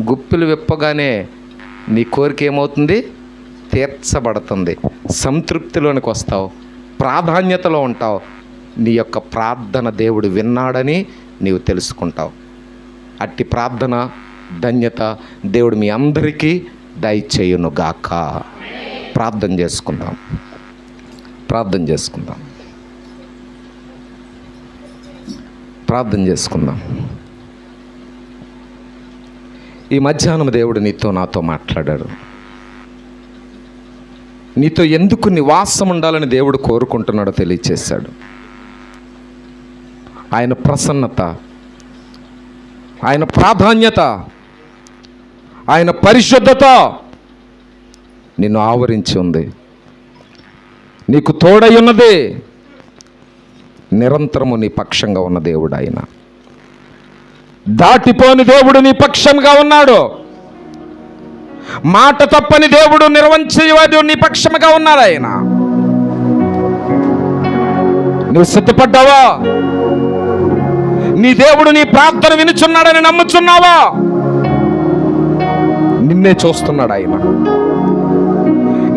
గుప్పిలు విప్పగానే నీ కోరిక ఏమవుతుంది? తీర్చబడుతుంది. సంతృప్తిలోనికి వస్తావు, ప్రాధాన్యతలో ఉంటావు. నీ యొక్క ప్రార్థన దేవుడు విన్నాడని నీవు తెలుసుకుంటావు. అట్టి ప్రార్థన ధన్యత దేవుడు మీ అందరికీ దయచేయునుగాక. ప్రార్థన చేసుకుందాం. ఈ మధ్యాహ్నం దేవుడు నీతో నాతో మాట్లాడాడు. నీతో ఎందుకు నివాసం ఉండాలని దేవుడు కోరుకుంటున్నాడో తెలియచేశాడు. ఆయన ప్రసన్నత, ఆయన ప్రాధాన్యత, ఆయన పరిశుద్ధత నిన్ను ఆవరించి ఉంది, నీకు తోడై ఉన్నది, నిరంతరము నీ పక్షంగా ఉన్న దేవుడు ఆయన. దాటిపోని దేవుడు నీ పక్షంగా ఉన్నాడు. మాట తప్పని దేవుడు, నిర్వంచవాడు నీ పక్షంగా ఉన్నాడు ఆయన. నువ్వు సిద్ధపడ్డావా? నీ దేవుడు నీ ప్రార్థన వినుచున్నాడని నమ్ముచున్నావా? నిన్నే చూస్తున్నాడు ఆయన.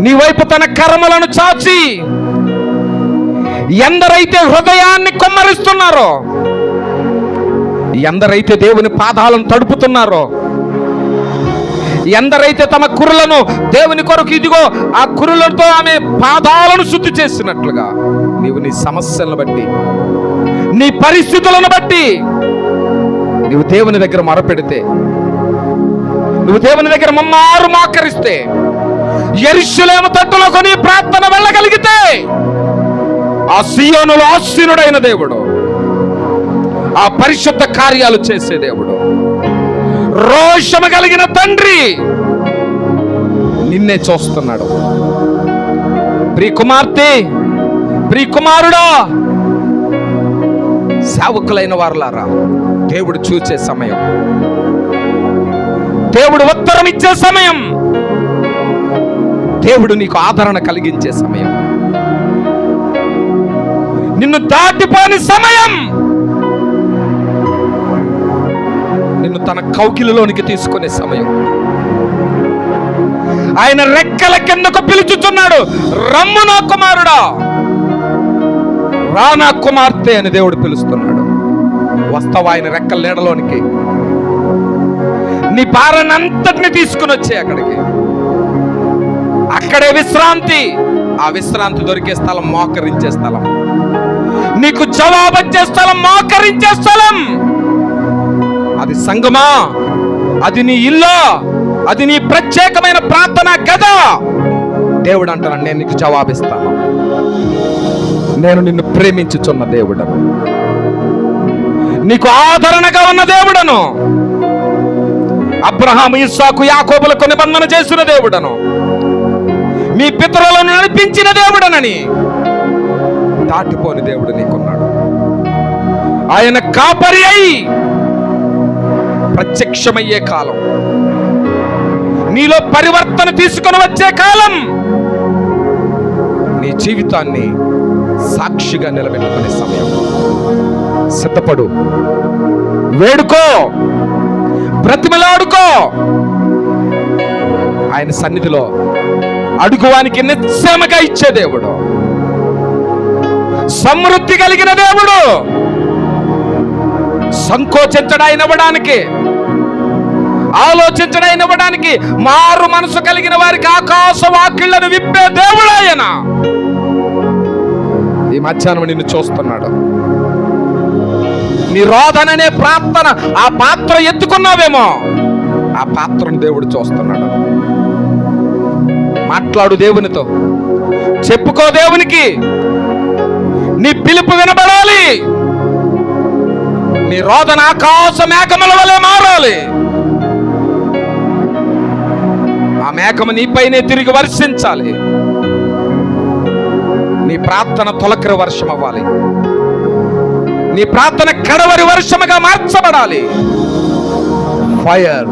నీ వైపు తన కర్మలను చాచి ఎందరైతే హృదయాన్ని కొమ్మరిస్తున్నారో, ఎందరైతే దేవుని పాదాలను తడుపుతున్నారో, ఎందరైతే తమ కురులను దేవుని కొరకు, ఇదిగో ఆ కురులతో ఆమె పాదాలను శుద్ధి చేసినట్లుగా, నీవు నీ సమస్యలను బట్టి, నీ పరిస్థితులను బట్టి నీవు దేవుని దగ్గర మొరపెడితే, నువ్వు దేవుని దగ్గర మమ్మారు మోకరిస్తే, యెరూషలేము తట్టులకు నీ ప్రార్థన వెళ్ళగలిగితే, ఆ సీయోనులో ఆసీనుడైన దేవుడు, ఆ పరిశుద్ధ కార్యాలు చేసే దేవుడు, రోషము కలిగిన తండ్రి నిన్నే చూస్తున్నాడు. ప్రియ కుమార్తె, ప్రియ కుమారుడా, సేవకులైన వారులారా, దేవుడు చూచే సమయం, దేవుడు ఉత్తరం ఇచ్చే సమయం, దేవుడు నీకు ఆదరణ కలిగించే సమయం, నిన్ను దాటిపోని సమయం, నిన్ను తన కౌగిలిలోనికి తీసుకునే సమయం. ఆయన రెక్కల కిందకు పిలుచుచున్నాడు. రమ్ము నా కుమారుడా, రా నా కుమార్తె అని దేవుడు పిలుస్తున్నాడు. వస్తావా ఆయన రెక్కల నీడలోనికి? నీ భారాన్నంతటిని తీసుకుని వచ్చే అక్కడికి. అక్కడే విశ్రాంతి. ఆ విశ్రాంతి దొరికే స్థలం మోకరించే స్థలం, నీకు జవాబొచ్చే స్థలం, మోకరించే స్థలం. అది సంగమా, అది నీ ఇల్లు, అది నీ ప్రత్యేకమైన ప్రార్థన గదా. దేవుడు అంటున్నాడు, నేను నీకు జవాబిస్తాను. నేను నిన్ను ప్రేమించుచున్న దేవుడను, నీకు ఆదరణగా ఉన్న దేవుడను, అబ్రహాము, ఇస్సాకు, యాకోబులకు నిబంధన చేసిన దేవుడను, మీ పితరులను నడిపించిన దేవుడనని. దాటిపోని దేవుడు నీకున్నాడు. ఆయన కాపరి అయి ప్రత్యక్షమయ్యే కాలం, నీలో పరివర్తన తీసుకొని వచ్చే కాలం, నీ జీవితాన్ని సాక్షిగా నిలబెట్టుకునే సమయం. సిద్ధపడు, వేడుకో, బ్రతిమలాడుకో. ఆయన సన్నిధిలో అడుగువానికి నిశ్చయముగా ఇచ్చే దేవుడు, సమృద్ధి కలిగిన దేవుడు. సంకోచించడాయినవ్వడానికి, ఆలోచించడాయినవ్వడానికి, మారు మనసు కలిగిన వారికి ఆకాశ వాకిళ్లను విప్పే దేవుడు ఆయన. ఈ మధ్యాహ్నం నిన్ను చూస్తున్నాడు. నీ రోదననే ప్రార్థన, ఆ పాత్ర ఎత్తుకున్నావేమో, ఆ పాత్రను దేవుడు చూస్తున్నాడు. మాట్లాడు దేవునితో, చెప్పుకో దేవునికి. నీ పిలుపు వినబడాలి. నీ రోదన ఆకాశ మేఘముల వలె మారాలి. ఆ మేఘము నీపైనే తిరిగి వర్షించాలి. నీ ప్రార్థన తొలకరి వర్షం అవ్వాలి. నీ ప్రార్థన కడవరి వర్షముగా మార్చబడాలి. ఫైర్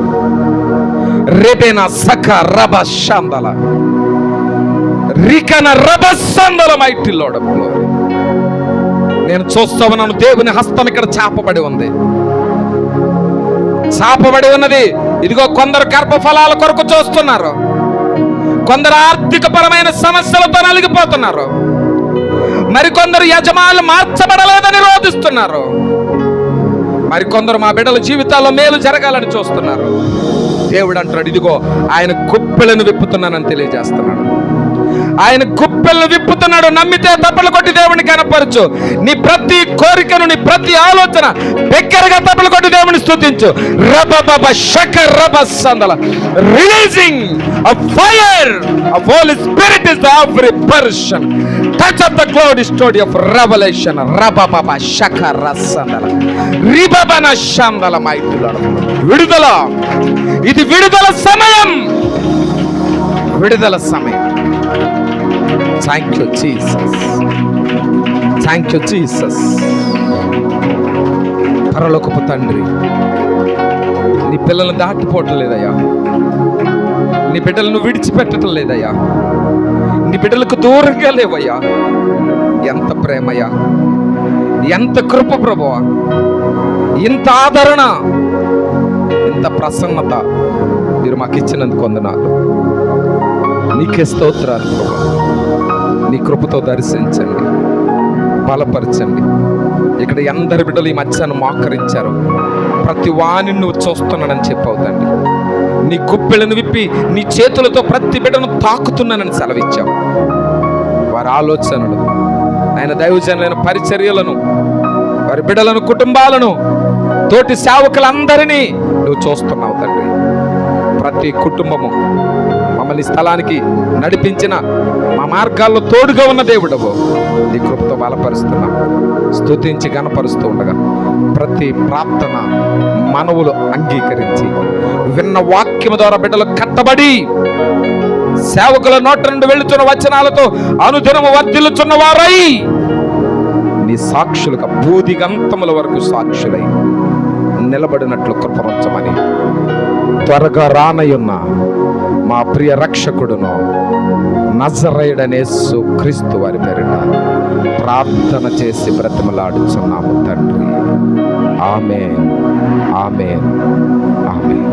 రేబేనా సఖ రబ శాందల రికన రబ సందల మైటి లార్డ్ ఆఫ్ గ్లోరీ. నేను చూస్తా ఉన్నాను, దేవుని హస్తం ఇక్కడ చాపబడి ఉంది, చాపబడి ఉన్నది. ఇదిగో కొందరు గర్భఫలాల కొరకు చూస్తున్నారు, కొందరు ఆర్థిక పరమైన సమస్యలతో నలిగిపోతున్నారు, మరికొందరు యజమానులు మార్చబడలేదని రోధిస్తున్నారు, మరికొందరు మా బిడ్డల జీవితాల్లో మేలు జరగాలని చూస్తున్నారు. దేవుడు అంటున్నాడు, ఇదిగో ఆయన గుప్పెలను విప్పుతున్నానని తెలియజేస్తున్నాడు. ఆయన గుప్పెలను విప్పుతున్నాడు. నమ్మితే తప్పలు కొట్టి దేవుని కనపరచు. నీ ప్రతి కోరికను, నీ ప్రతి ఆలోచన దగ్గరగా తప్పలు కొట్టి దేవుని స్తుతించు. రబబబ శక రబ సందల releasing a fire of Holy Spirit is the every person. Touch of the glory story of revelation. రబబబ Shaka రసందల రిబబన శందల mighty lord. విడుదల, ఇది విడుదల సమయం. విడుదల సమయం. Thank you Jesus, thank you Jesus. పరలోకపు తండ్రి, నీ పిల్లలను దాటిపోవటం లేదయ్యా, నీ బిడ్డలను విడిచిపెట్టడం లేదయ్యా, నీ బిడ్డలకు దూరంగా లేవయ్యా. ఎంత ప్రేమయ్యా, ఎంత కృప ప్రభువా, ఇంత ఆదరణ, ఇంత ప్రసన్నత మీరు మాకు ఇచ్చినందుకు వందనాలు. నీకే స్తోత్రాలు ప్రభువా. నీ కృపతో దర్శించండి, బలపరచండి. ఇక్కడ ఎందరి బిడ్డలు ఈ మధ్యాహ్నం మోకరించారు, ప్రతి వాణి నువ్వు చూస్తున్నానని చెప్పవుతండి. నీ గుప్పెళ్ళను విప్పి నీ చేతులతో ప్రతి బిడ్డను తాకుతున్నానని సెలవిచ్చావు. వారి ఆలోచనలు, ఆయన దైవజనులైన పరిచర్యలను, వారి బిడ్డలను, కుటుంబాలను, తోటి సేవకులందరినీ నువ్వు చూస్తున్నావు తండ్రి. ప్రతి కుటుంబము మమ్మల్ని స్థలానికి నడిపించిన మా మార్గాల్లో తోడుగా ఉన్న దేవుడవు, నీ కృపతో బలపరుస్తున్నాం. స్తుతించి గణపరుస్తూ ఉండగా ప్రతి ప్రార్థన మనవులు అంగీకరించి విన్న వాక్యము ద్వారా బిడ్డలు కట్టబడి సేవకుల నోట నుండి వెళుతున్న వచనాలతో అనుదినము వర్ధిల్లుచున్న వారై నీ సాక్షులుగా బూదిగంతముల వరకు సాక్షులై నిలబడినట్లు కృపణించమని త్వరగా రానయున్న మా ప్రియ రక్షకుడును నజరేయుడైన యేసు క్రీస్తు వారి పేరిట ప్రార్థన చేసి బ్రతిమలాడుచున్నాము తండ్రి. ఆమేన్, ఆమేన్, ఆమేన్.